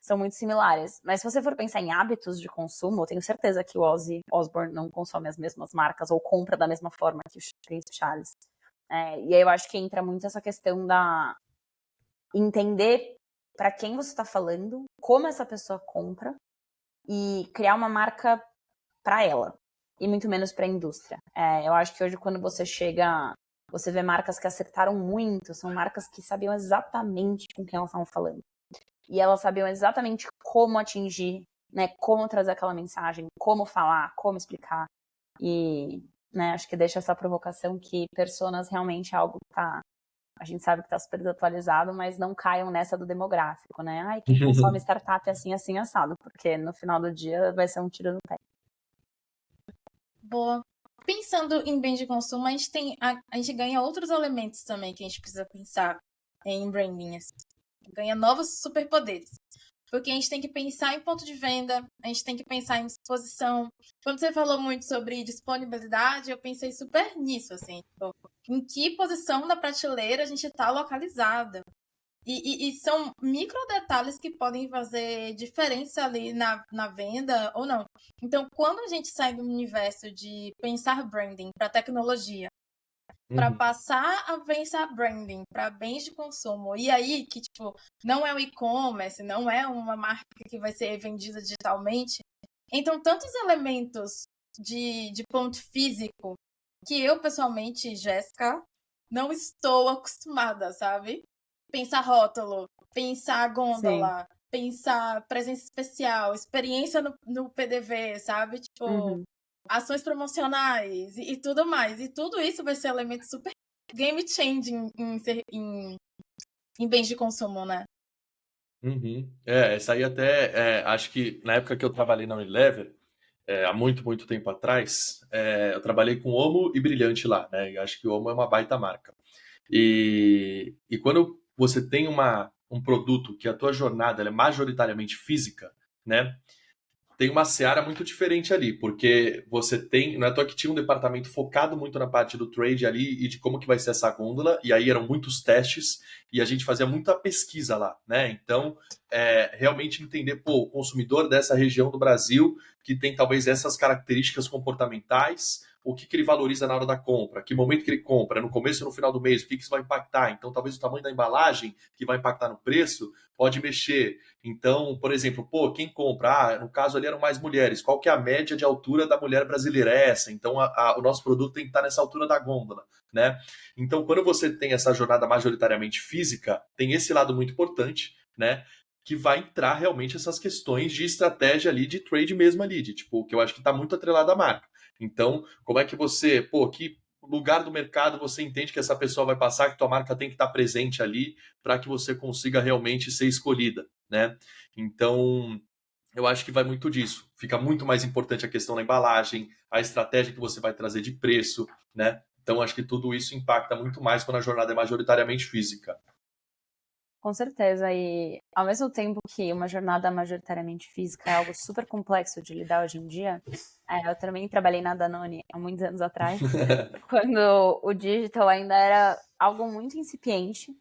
são muito similares. Mas se você for pensar em hábitos de consumo, eu tenho certeza que o Ozzy Osbourne não consome as mesmas marcas ou compra da mesma forma que o Príncipe Charles. E aí eu acho que entra muito essa questão da entender para quem você está falando, como essa pessoa compra e criar uma marca para ela e muito menos para a indústria. Eu acho que hoje quando você vê marcas que acertaram muito, são marcas que sabiam exatamente com quem elas estavam falando. E elas sabiam exatamente como atingir, né, como trazer aquela mensagem, como falar, como explicar. E, né, acho que deixa essa provocação que personas realmente é algo que a gente sabe que está super desatualizado, mas não caiam nessa do demográfico, né? Ai, quem consome startup é assim, assim, assado, porque no final do dia vai ser um tiro no pé. Boa. Pensando em bens de consumo, a gente ganha outros elementos também que a gente precisa pensar em branding. Assim. Ganha novos superpoderes. Porque a gente tem que pensar em ponto de venda, a gente tem que pensar em exposição. Quando você falou muito sobre disponibilidade, eu pensei super nisso, assim, tipo, em que posição da prateleira a gente está localizada. E são micro detalhes que podem fazer diferença ali na venda ou não. Então, quando a gente sai do universo de pensar branding para tecnologia, para passar a pensar branding para bens de consumo, e aí que, tipo, não é o e-commerce, não é uma marca que vai ser vendida digitalmente, então tantos elementos de ponto físico que eu, pessoalmente, Jéssica, não estou acostumada, sabe? Pensar rótulo, pensar gôndola, Sim. pensar presença especial, experiência no PDV, sabe? Tipo, ações promocionais e tudo mais. E tudo isso vai ser elemento super game changing em em bens de consumo, né? Uhum. Essa aí até, acho que na época que eu trabalhei na Unilever, há muito, muito tempo atrás, eu trabalhei com Omo e Brilhante lá, né? E acho que o Omo é uma baita marca. E quando você tem um produto que a tua jornada ela é majoritariamente física, né? Tem uma seara muito diferente ali, porque você tem, não é à toa que tinha um departamento focado muito na parte do trade ali e de como que vai ser essa gôndola, e aí eram muitos testes, e a gente fazia muita pesquisa lá, né? Então, realmente entender, pô, o consumidor dessa região do Brasil, que tem talvez essas características comportamentais, o que, que ele valoriza na hora da compra, que momento que ele compra, no começo ou no final do mês, o que, que isso vai impactar. Então, talvez o tamanho da embalagem, que vai impactar no preço, pode mexer. Então, por exemplo, pô, quem compra? No caso ali eram mais mulheres. Qual que é a média de altura da mulher brasileira? É essa. Então, o nosso produto tem que estar nessa altura da gôndola, né? Então, quando você tem essa jornada majoritariamente física, tem esse lado muito importante, né? Que vai entrar realmente essas questões de estratégia ali, de trade mesmo ali, de tipo, que eu acho que está muito atrelado à marca. Então, como é que você, pô, que lugar do mercado você entende que essa pessoa vai passar, que tua marca tem que estar presente ali para que você consiga realmente ser escolhida, né? Então, eu acho que vai muito disso. Fica muito mais importante a questão da embalagem, a estratégia que você vai trazer de preço, né? Então, acho que tudo isso impacta muito mais quando a jornada é majoritariamente física. Com certeza, e ao mesmo tempo que uma jornada majoritariamente física é algo super complexo de lidar hoje em dia, eu também trabalhei na Danone há muitos anos atrás, quando o digital ainda era algo muito incipiente,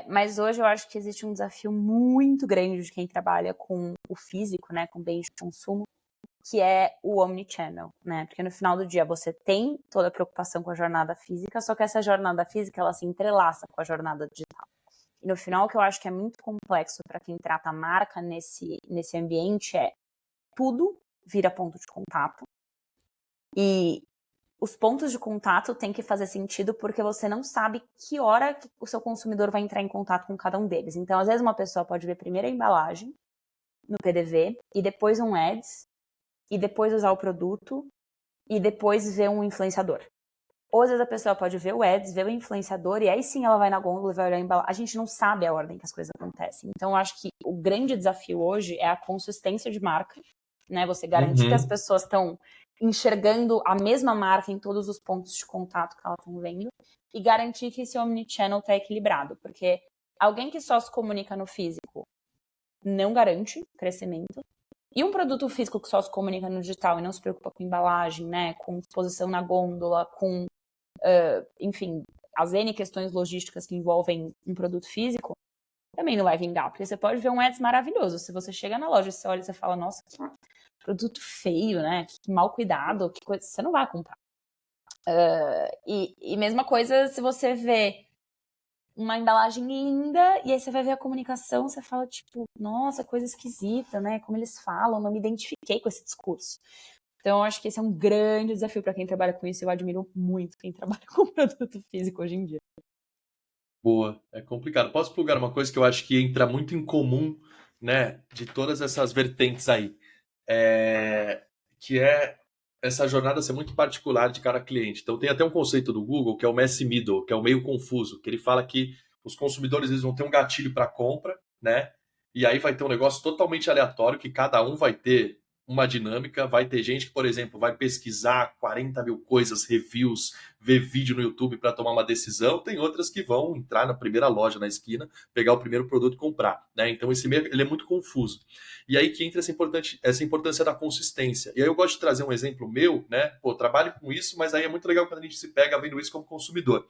mas hoje eu acho que existe um desafio muito grande de quem trabalha com o físico, né, com bens de consumo, que é o omnichannel, né? Porque no final do dia você tem toda a preocupação com a jornada física, só que essa jornada física ela se entrelaça com a jornada digital. E no final, o que eu acho que é muito complexo para quem trata a marca nesse ambiente é tudo vira ponto de contato. E os pontos de contato têm que fazer sentido porque você não sabe que hora que o seu consumidor vai entrar em contato com cada um deles. Então, às vezes, uma pessoa pode ver primeiro a embalagem no PDV e depois um ads e depois usar o produto e depois ver um influenciador. Ou às vezes a pessoa pode ver o ads, ver o influenciador, e aí sim ela vai na gôndola e vai olhar a embalagem. A gente não sabe a ordem que as coisas acontecem. Então, eu acho que o grande desafio hoje é a consistência de marca, né? Você garantir que as pessoas estão enxergando a mesma marca em todos os pontos de contato que elas estão vendo e garantir que esse omnichannel está equilibrado. Porque alguém que só se comunica no físico não garante crescimento. E um produto físico que só se comunica no digital e não se preocupa com embalagem, né? Com exposição na gôndola, com enfim, as N questões logísticas que envolvem um produto físico, também não vai vingar, porque você pode ver um ads maravilhoso, se você chega na loja, você olha e você fala, nossa, que produto feio, né, que mal cuidado, que coisa, você não vai comprar. E mesma coisa se você vê uma embalagem linda, e aí você vai ver a comunicação, você fala, tipo, nossa, coisa esquisita, né, como eles falam, não me identifiquei com esse discurso. Então, eu acho que esse é um grande desafio para quem trabalha com isso. Eu admiro muito quem trabalha com produto físico hoje em dia. Boa, é complicado. Posso plugar uma coisa que eu acho que entra muito em comum, né, de todas essas vertentes aí, que é essa jornada ser muito particular de cada cliente. Então tem até um conceito do Google que é o messy middle, que é o meio confuso, que ele fala que os consumidores eles vão ter um gatilho para compra, né? E aí vai ter um negócio totalmente aleatório que cada um vai ter uma dinâmica, vai ter gente que, por exemplo, vai pesquisar 40 mil coisas, reviews, ver vídeo no YouTube para tomar uma decisão, tem outras que vão entrar na primeira loja na esquina, pegar o primeiro produto e comprar, né? Então esse meio ele é muito confuso. E aí que entra essa importância da consistência. E aí eu gosto de trazer um exemplo meu, né? Pô, trabalho com isso, mas aí é muito legal quando a gente se pega vendo isso como consumidor.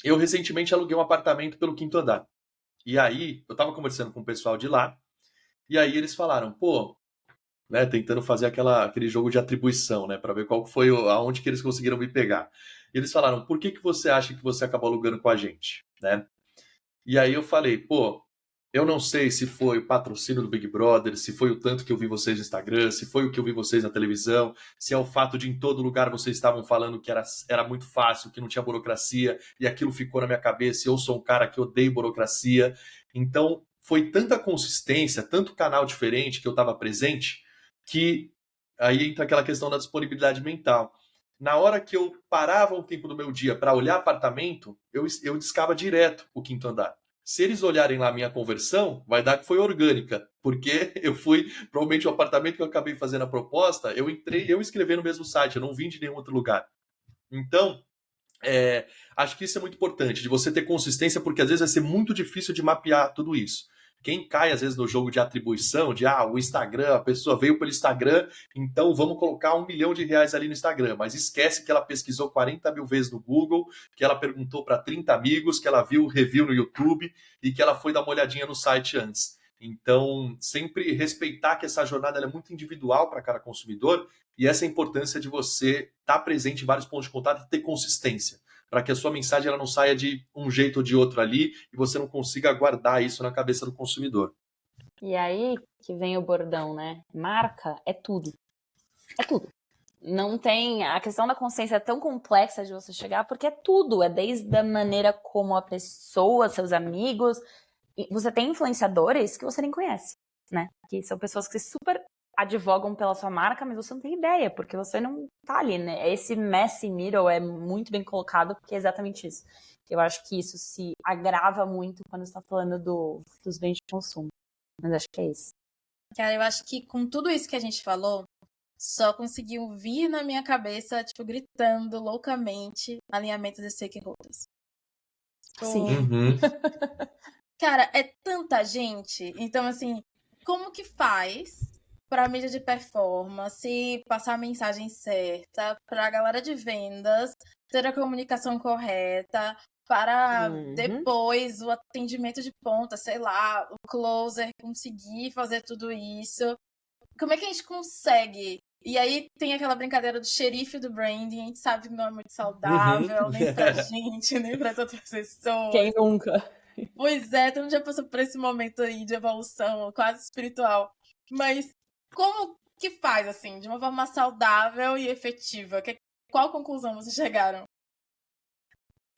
Eu recentemente aluguei um apartamento pelo quinto andar. E aí eu estava conversando com o pessoal de lá, e aí eles falaram, pô, né, tentando fazer aquele jogo de atribuição, né, para ver qual foi aonde que eles conseguiram me pegar. E eles falaram, por que você acha que você acabou alugando com a gente, né? E aí eu falei, pô, eu não sei se foi o patrocínio do Big Brother, se foi o tanto que eu vi vocês no Instagram, se foi o que eu vi vocês na televisão, se é o fato de em todo lugar vocês estavam falando que era muito fácil, que não tinha burocracia, e aquilo ficou na minha cabeça, e eu sou um cara que odeio burocracia. Então, foi tanta consistência, tanto canal diferente que eu estava presente, que aí entra aquela questão da disponibilidade mental. na hora que eu parava um tempo do meu dia para olhar apartamento, eu discava direto o quinto andar. Se eles olharem lá a minha conversão, vai dar que foi orgânica, porque eu fui, provavelmente o apartamento que eu acabei fazendo a proposta, eu entrei, eu escrevi no mesmo site, eu não vim de nenhum outro lugar. Então, acho que isso é muito importante, de você ter consistência, porque às vezes vai ser muito difícil de mapear tudo isso. Quem cai, às vezes, no jogo de atribuição, de o Instagram, a pessoa veio pelo Instagram, então vamos colocar R$ 1 milhão ali no Instagram, mas esquece que ela pesquisou 40 mil vezes no Google, que ela perguntou para 30 amigos, que ela viu o review no YouTube e que ela foi dar uma olhadinha no site antes. Então, sempre respeitar que essa jornada é muito individual para cada consumidor e essa importância de você estar presente em vários pontos de contato e ter consistência, para que a sua mensagem ela não saia de um jeito ou de outro ali e você não consiga guardar isso na cabeça do consumidor. E aí que vem o bordão, né? Marca é tudo. É tudo. Não tem... A questão da consciência é tão complexa de você chegar, porque é tudo. É desde a maneira como a pessoa, seus amigos... Você tem influenciadores que você nem conhece, né? Que são pessoas que super advogam pela sua marca, mas você não tem ideia, porque você não tá ali, né? Esse messy middle é muito bem colocado, porque é exatamente isso. Eu acho que isso se agrava muito quando você tá falando dos bens de consumo. Mas acho que é isso. Cara, eu acho que com tudo isso que a gente falou, só conseguiu vir na minha cabeça, tipo, gritando loucamente alinhamento de stakeholders. Sim. Uhum. Cara, é tanta gente. Então, assim, como que faz para mídia de performance passar a mensagem certa, para a galera de vendas ter a comunicação correta, para depois o atendimento de ponta, sei lá, o closer conseguir fazer tudo isso? Como é que a gente consegue? E aí tem aquela brincadeira do xerife do branding, a gente sabe que não é muito saudável, nem pra gente, nem para outras pessoas. Quem nunca? Pois é, tu não já passou por esse momento aí de evolução quase espiritual. Mas como que faz, assim, de uma forma saudável e efetiva? Qual conclusão vocês chegaram?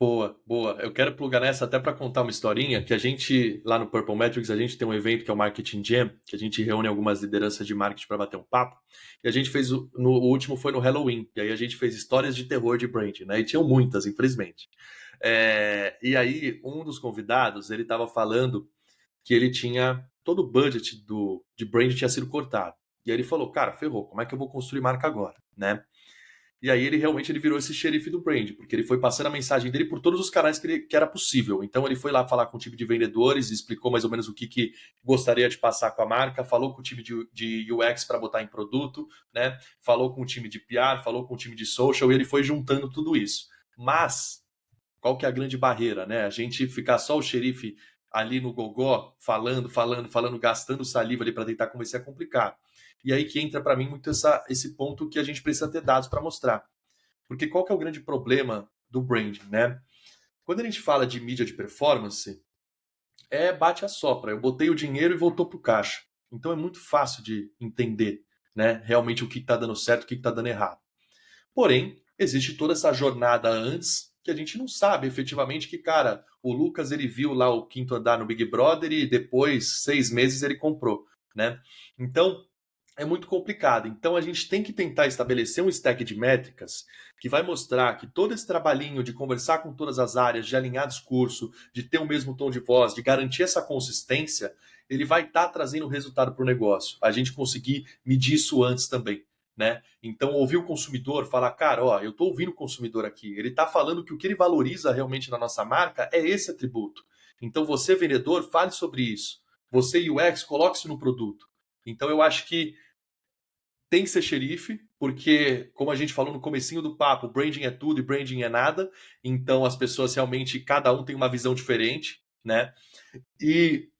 Boa, boa. Eu quero plugar nessa até para contar uma historinha que a gente, lá no Purple Metrics, a gente tem um evento que é o Marketing Jam, que a gente reúne algumas lideranças de marketing para bater um papo. E a gente fez, o último foi no Halloween, e aí a gente fez histórias de terror de brand, né? E tinham muitas, infelizmente. E aí, um dos convidados, ele estava falando que ele tinha, todo o budget de brand tinha sido cortado. E aí ele falou, cara, ferrou, como é que eu vou construir marca agora, né? E aí ele realmente virou esse xerife do brand, porque ele foi passando a mensagem dele por todos os canais que era possível. Então ele foi lá falar com o time de vendedores, explicou mais ou menos o que gostaria de passar com a marca, falou com o time de UX para botar em produto, né? Falou com o time de PR, falou com o time de social, e ele foi juntando tudo isso. Mas qual que é a grande barreira, né? A gente ficar só o xerife ali no gogó, falando, gastando saliva ali para tentar convencer é complicado. E aí que entra para mim muito esse ponto que a gente precisa ter dados para mostrar. Porque qual que é o grande problema do branding, né? Quando a gente fala de mídia de performance, bate a sopra. Eu botei o dinheiro e voltou pro caixa. Então é muito fácil de entender, né? Realmente o que está dando certo, o que está dando errado. Porém, existe toda essa jornada antes que a gente não sabe efetivamente que, cara, o Lucas ele viu lá o quinto andar no Big Brother e depois, 6 meses, ele comprou, né? Então, é muito complicado. Então, a gente tem que tentar estabelecer um stack de métricas que vai mostrar que todo esse trabalhinho de conversar com todas as áreas, de alinhar discurso, de ter o mesmo tom de voz, de garantir essa consistência, ele vai estar trazendo resultado para o negócio. A gente conseguir medir isso antes também. Né? Então, ouvir o consumidor falar, cara, ó, eu estou ouvindo o consumidor aqui, ele está falando que o que ele valoriza realmente na nossa marca é esse atributo. Então, você, vendedor, fale sobre isso. Você, UX, coloque isso no produto. Então, eu acho que tem que ser xerife, porque, como a gente falou no comecinho do papo, branding é tudo e branding é nada. Então, as pessoas realmente, cada um tem uma visão diferente, né? E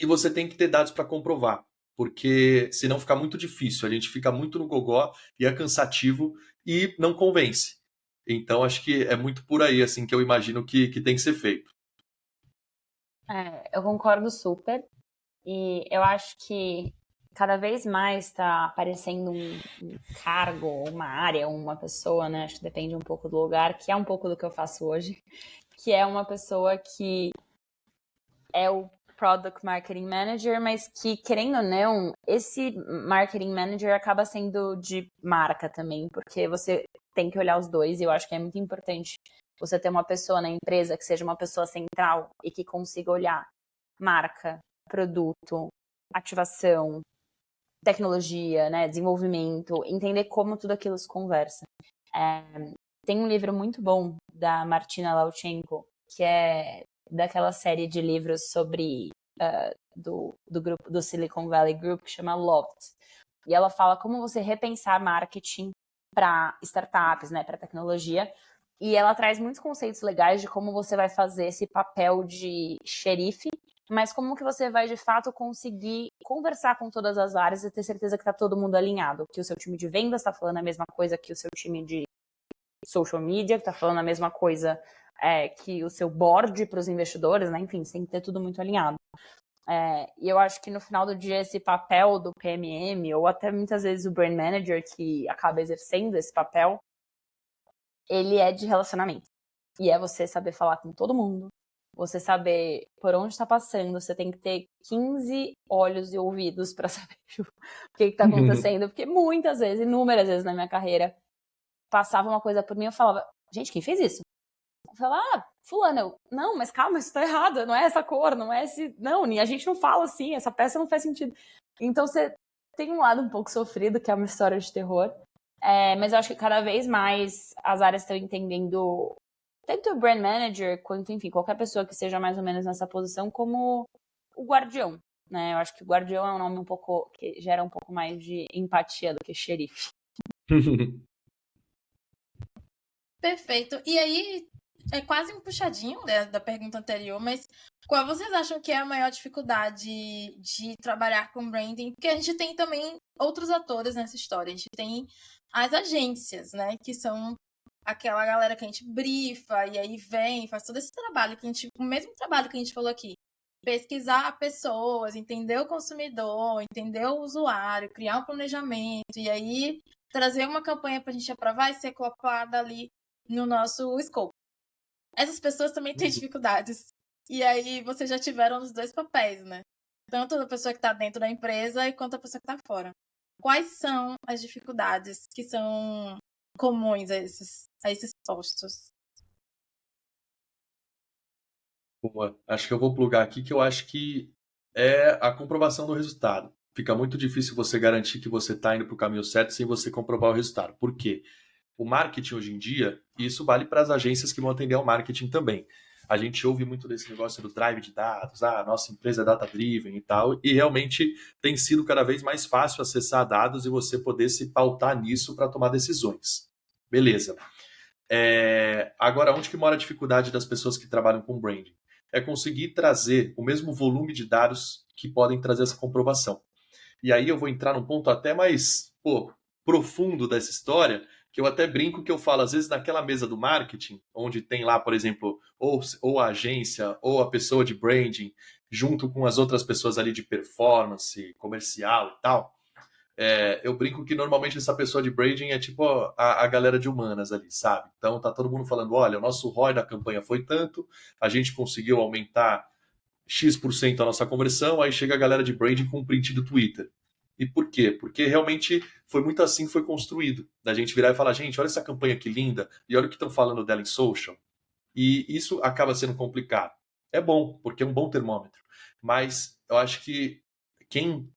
você tem que ter dados para comprovar, porque senão fica muito difícil. A gente fica muito no gogó e é cansativo e não convence. Então, acho que é muito por aí assim que eu imagino que tem que ser feito. Eu concordo super. E eu acho que cada vez mais está aparecendo um cargo, uma área, uma pessoa, né? Acho que depende um pouco do lugar, que é um pouco do que eu faço hoje, que é uma pessoa que é o Product Marketing Manager, mas que, querendo ou não, esse Marketing Manager acaba sendo de marca também, porque você tem que olhar os dois, e eu acho que é muito importante você ter uma pessoa na empresa que seja uma pessoa central e que consiga olhar marca, produto, ativação, tecnologia, né, desenvolvimento, entender como tudo aquilo se conversa. Tem um livro muito bom da Martina Lauchenko, que é daquela série de livros sobre do grupo do Silicon Valley Group, que chama Loft. E ela fala como você repensar marketing para startups, né, para tecnologia. E ela traz muitos conceitos legais de como você vai fazer esse papel de xerife, mas como que você vai, de fato, conseguir conversar com todas as áreas e ter certeza que está todo mundo alinhado, que o seu time de vendas está falando a mesma coisa que o seu time de social media, que está falando a mesma coisa que o seu board para os investidores, né? Enfim, você tem que ter tudo muito alinhado. E eu acho que no final do dia esse papel do PMM, ou até muitas vezes o Brand Manager que acaba exercendo esse papel, ele é de relacionamento. E é você saber falar com todo mundo, você saber por onde está passando, você tem que ter 15 olhos e ouvidos para saber o que está acontecendo, porque muitas vezes, inúmeras vezes na minha carreira, passava uma coisa por mim e eu falava, gente, quem fez isso? Eu falava, fulano, não, mas calma, isso tá errado, não é essa cor, não é esse... Não, a gente não fala assim, essa peça não faz sentido. Então você tem um lado um pouco sofrido, que é uma história de terror, mas eu acho que cada vez mais as áreas estão entendendo, tanto o brand manager, quanto, enfim, qualquer pessoa que seja mais ou menos nessa posição, como o guardião, né? Eu acho que o guardião é um nome um pouco, que gera um pouco mais de empatia do que xerife. Perfeito. E aí, é quase um puxadinho, né, da pergunta anterior, mas qual vocês acham que é a maior dificuldade de trabalhar com branding? Porque a gente tem também outros atores nessa história. A gente tem as agências, né, que são aquela galera que a gente brifa e aí vem, faz todo esse trabalho que a gente, o mesmo trabalho que a gente falou aqui. Pesquisar pessoas, entender o consumidor, entender o usuário, criar um planejamento e aí trazer uma campanha para a gente aprovar e ser colocada ali no nosso scope. Essas pessoas também têm dificuldades. E aí vocês já tiveram os dois papéis, né? Tanto a pessoa que está dentro da empresa e quanto a pessoa que está fora. Quais são as dificuldades que são comuns a esses postos? Boa. Acho que eu vou plugar aqui que eu acho que é a comprovação do resultado. Fica muito difícil você garantir que você está indo para o caminho certo sem você comprovar o resultado. Por quê? O marketing hoje em dia, e isso vale para as agências que vão atender ao marketing também. A gente ouve muito desse negócio do drive de dados, a nossa empresa é data-driven e tal, e realmente tem sido cada vez mais fácil acessar dados e você poder se pautar nisso para tomar decisões. Beleza. Agora, onde que mora a dificuldade das pessoas que trabalham com branding? É conseguir trazer o mesmo volume de dados que podem trazer essa comprovação. E aí eu vou entrar num ponto até mais profundo dessa história, que eu até brinco que eu falo, às vezes naquela mesa do marketing, onde tem lá, por exemplo, ou a agência, ou a pessoa de branding, junto com as outras pessoas ali de performance, comercial e tal, eu brinco que normalmente essa pessoa de branding é tipo a galera de humanas ali, sabe? Então tá todo mundo falando, olha, o nosso ROI da campanha foi tanto, a gente conseguiu aumentar X% a nossa conversão, aí chega a galera de branding com um print do Twitter. E por quê? Porque realmente foi muito assim que foi construído. Da gente virar e falar, gente, olha essa campanha que linda, e olha o que estão falando dela em social. E isso acaba sendo complicado. É bom, porque é um bom termômetro. Mas eu acho que quem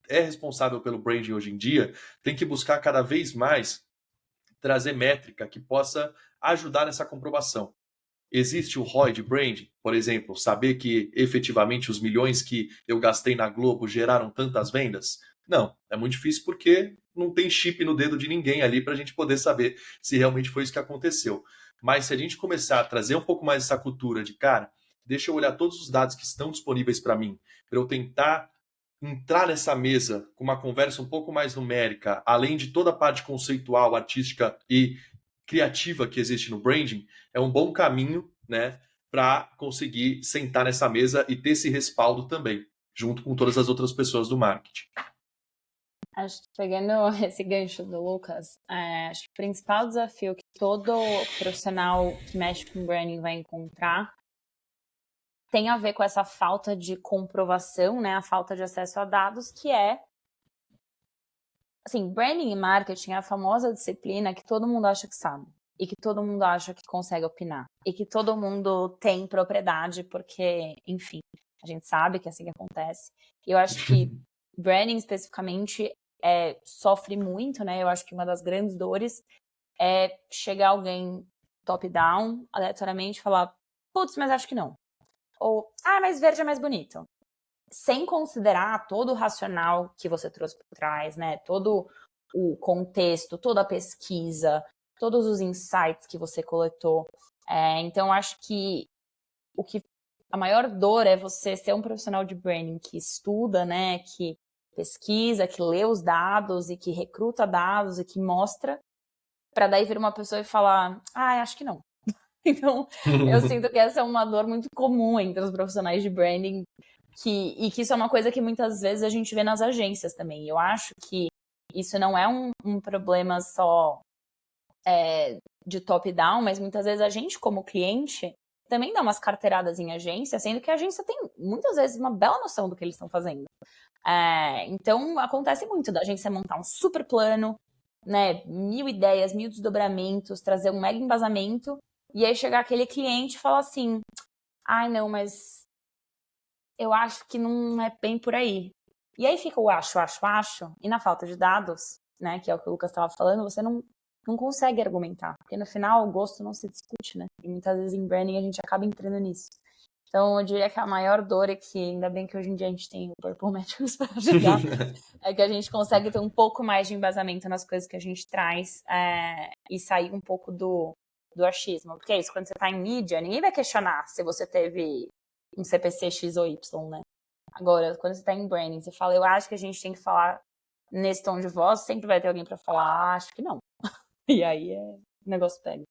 é responsável pelo branding hoje em dia tem que buscar cada vez mais trazer métrica que possa ajudar nessa comprovação. Existe o ROI de branding, por exemplo, saber que efetivamente os milhões que eu gastei na Globo geraram tantas vendas? Não, é muito difícil porque não tem chip no dedo de ninguém ali para a gente poder saber se realmente foi isso que aconteceu. Mas se a gente começar a trazer um pouco mais essa cultura de, cara, deixa eu olhar todos os dados que estão disponíveis para mim, para eu tentar entrar nessa mesa com uma conversa um pouco mais numérica, além de toda a parte conceitual, artística e criativa que existe no branding, é um bom caminho, né, para conseguir sentar nessa mesa e ter esse respaldo também, junto com todas as outras pessoas do marketing. Acho que pegando esse gancho do Lucas, acho que o principal desafio que todo profissional que mexe com branding vai encontrar tem a ver com essa falta de comprovação, né, a falta de acesso a dados, que é assim, branding e marketing é a famosa disciplina que todo mundo acha que sabe. E que todo mundo acha que consegue opinar. E que todo mundo tem propriedade, porque, enfim, a gente sabe que é assim que acontece. E eu acho que branding, especificamente, sofre muito, né? Eu acho que uma das grandes dores é chegar alguém top-down, aleatoriamente, e falar, putz, mas acho que não. Ou, mas verde é mais bonito. Sem considerar todo o racional que você trouxe por trás, né? Todo o contexto, toda a pesquisa, todos os insights que você coletou. Então, acho que a maior dor é você ser um profissional de branding que estuda, né? Que pesquisa, que lê os dados e que recruta dados e que mostra, para daí vir uma pessoa e falar, acho que não. Então, eu sinto que essa é uma dor muito comum entre os profissionais de branding, e que isso é uma coisa que muitas vezes a gente vê nas agências também. Eu acho que isso não é um problema só de top-down, mas muitas vezes a gente, como cliente, também dá umas carteiradas em agência, sendo que a agência tem, muitas vezes, uma bela noção do que eles estão fazendo. Então, acontece muito da agência montar um super plano, né, 1000 ideias, 1000 desdobramentos, trazer um mega embasamento, e aí chegar aquele cliente e falar assim, não, mas eu acho que não é bem por aí. E aí fica o acho, e na falta de dados, né, que é o que o Lucas estava falando, você não consegue argumentar, porque no final o gosto não se discute, né, e muitas vezes em branding a gente acaba entrando nisso. Então eu diria que a maior dor é que, ainda bem que hoje em dia a gente tem o Purple Metrics para ajudar, é que a gente consegue ter um pouco mais de embasamento nas coisas que a gente traz e sair um pouco do achismo, porque é isso, quando você está em mídia, ninguém vai questionar se você teve um CPC X ou Y, né? Agora, quando você tá em branding, você fala, eu acho que a gente tem que falar nesse tom de voz, sempre vai ter alguém pra falar, acho que não. E aí o negócio pega.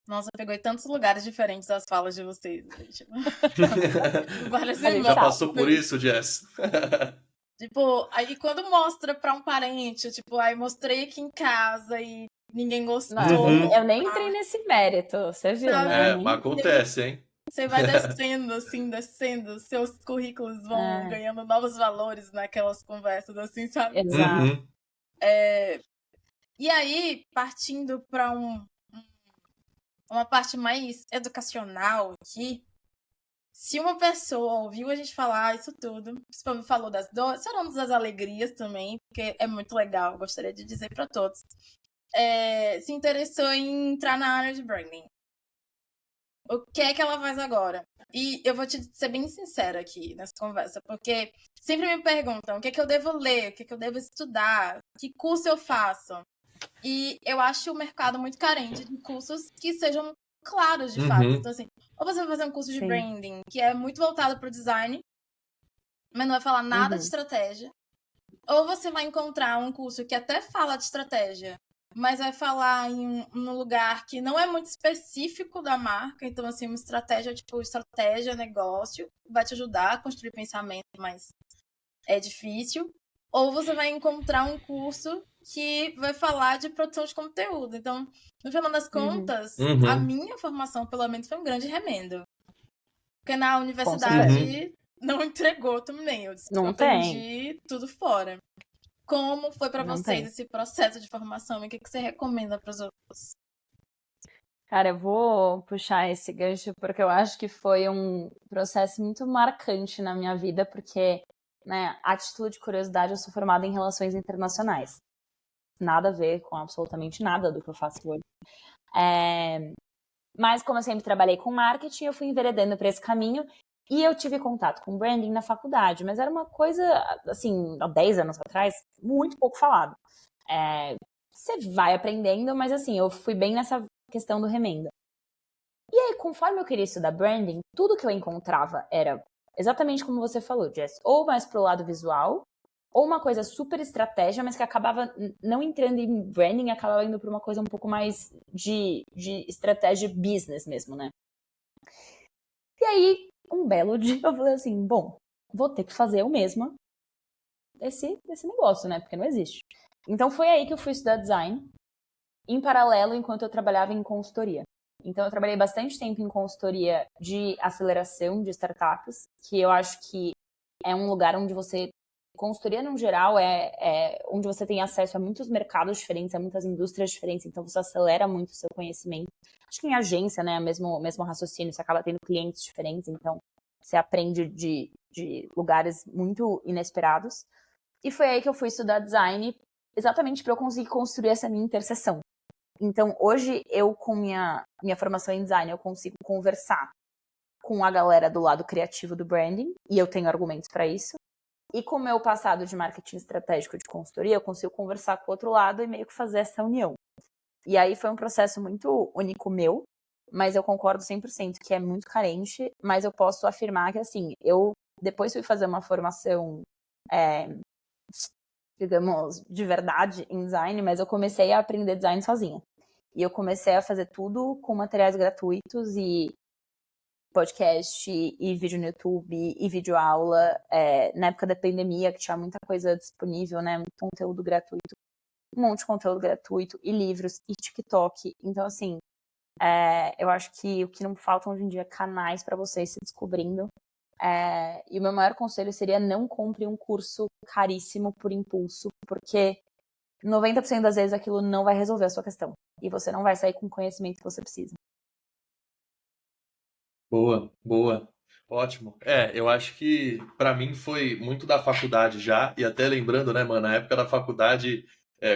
Nossa, pegou em tantos lugares diferentes as falas de vocês. Tipo, várias Já passou por isso, Jess? Tipo, aí quando mostra pra um parente, tipo, aí mostrei aqui em casa e ninguém gostou. Não, eu nem entrei nesse mérito, você viu, né? Mas acontece, hein? Você vai descendo, assim, descendo, seus currículos vão ganhando novos valores naquelas conversas, assim, sabe? Exato. E aí, partindo para uma parte mais educacional aqui, se uma pessoa ouviu a gente falar isso tudo, principalmente falou das dores, falamos das alegrias também, porque é muito legal, gostaria de dizer para todos, se interessou em entrar na área de branding. O que é que ela faz agora? E eu vou te ser bem sincera aqui nessa conversa, porque sempre me perguntam o que é que eu devo ler, o que é que eu devo estudar, que curso eu faço. E eu acho o mercado muito carente de cursos que sejam claros, de fato. Então, assim, ou você vai fazer um curso de branding, que é muito voltado para o design, mas não vai falar nada de estratégia. Ou você vai encontrar um curso que até fala de estratégia, mas vai falar num lugar que não é muito específico da marca. Então, assim, uma estratégia, tipo, estratégia, negócio, vai te ajudar a construir pensamento, mas é difícil. Ou você vai encontrar um curso que vai falar de produção de conteúdo. Então, no final das contas, a minha formação, pelo menos, foi um grande remendo. Porque na universidade não entregou também. Eu aprendi tudo fora. Como foi para vocês esse processo de formação e o que você recomenda para os outros? Cara, eu vou puxar esse gancho porque eu acho que foi um processo muito marcante na minha vida, porque, né, a título de curiosidade, eu sou formada em relações internacionais. Nada a ver com absolutamente nada do que eu faço hoje. Mas como eu sempre trabalhei com marketing, eu fui enveredando para esse caminho e eu tive contato com branding na faculdade, mas era uma coisa, assim, há 10 anos atrás, muito pouco falado. Você vai aprendendo, mas assim, eu fui bem nessa questão do remendo. E aí, conforme eu queria estudar branding, tudo que eu encontrava era exatamente como você falou, Jess, ou mais pro lado visual, ou uma coisa super estratégia, mas que acabava não entrando em branding, acabava indo para uma coisa um pouco mais de estratégia business mesmo, né? E aí, um belo dia, eu falei assim, bom, vou ter que fazer eu mesma esse negócio, né? Porque não existe. Então, foi aí que eu fui estudar design, em paralelo, enquanto eu trabalhava em consultoria. Então, eu trabalhei bastante tempo em consultoria de aceleração de startups, que eu acho que é um lugar onde você consultoria no geral é onde você tem acesso a muitos mercados diferentes, a muitas indústrias diferentes, então você acelera muito o seu conhecimento. Acho que em agência, né, mesmo raciocínio, você acaba tendo clientes diferentes, então você aprende de lugares muito inesperados. E foi aí que eu fui estudar design, exatamente para eu conseguir construir essa minha interseção. Então, hoje, eu com minha formação em design, eu consigo conversar com a galera do lado criativo do branding, e eu tenho argumentos para isso. E com o meu passado de marketing estratégico de consultoria, eu consigo conversar com o outro lado e meio que fazer essa união. E aí foi um processo muito único meu, mas eu concordo 100% que é muito carente, mas eu posso afirmar que, assim, eu depois fui fazer uma formação, digamos, de verdade em design, mas eu comecei a aprender design sozinha. E eu comecei a fazer tudo com materiais gratuitos e podcast, e vídeo no YouTube, e videoaula, na época da pandemia, que tinha muita coisa disponível, né, muito conteúdo gratuito, um monte de conteúdo gratuito, e livros, e TikTok. Então, assim, eu acho que o que não faltam hoje em dia é canais para vocês se descobrindo. E o meu maior conselho seria não compre um curso caríssimo por impulso, porque 90% das vezes aquilo não vai resolver a sua questão. E você não vai sair com o conhecimento que você precisa. Boa, boa. Ótimo. Eu acho que para mim foi muito da faculdade já, e até lembrando, né, mano, na época da faculdade,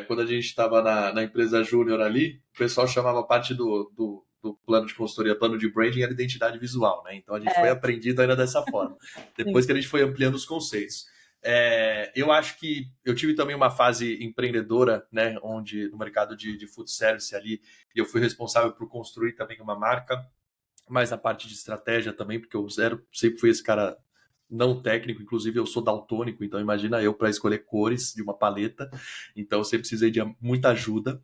quando a gente estava na empresa júnior ali, o pessoal chamava parte do plano de consultoria, plano de branding, era identidade visual, né? Então a gente foi aprendido ainda dessa forma, depois que a gente foi ampliando os conceitos. Eu acho que eu tive também uma fase empreendedora, né, onde no mercado de food service ali, e eu fui responsável por construir também uma marca, mais na parte de estratégia também, porque eu sempre fui esse cara não técnico, inclusive eu sou daltônico, então imagina eu para escolher cores de uma paleta, então eu sempre precisei de muita ajuda.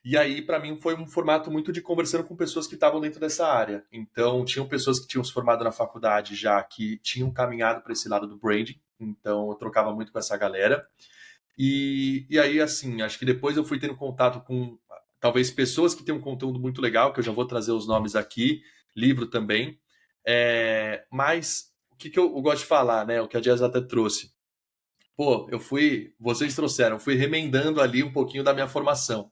E aí, para mim, foi um formato muito de conversando com pessoas que estavam dentro dessa área. Então, tinham pessoas que tinham se formado na faculdade já, que tinham caminhado para esse lado do branding, então eu trocava muito com essa galera. E aí, assim, acho que depois eu fui tendo contato com talvez pessoas que têm um conteúdo muito legal, que eu já vou trazer os nomes aqui, livro também. Mas o que eu gosto de falar, né? O que a Jazz até trouxe. Pô, vocês trouxeram, eu fui remendando ali um pouquinho da minha formação.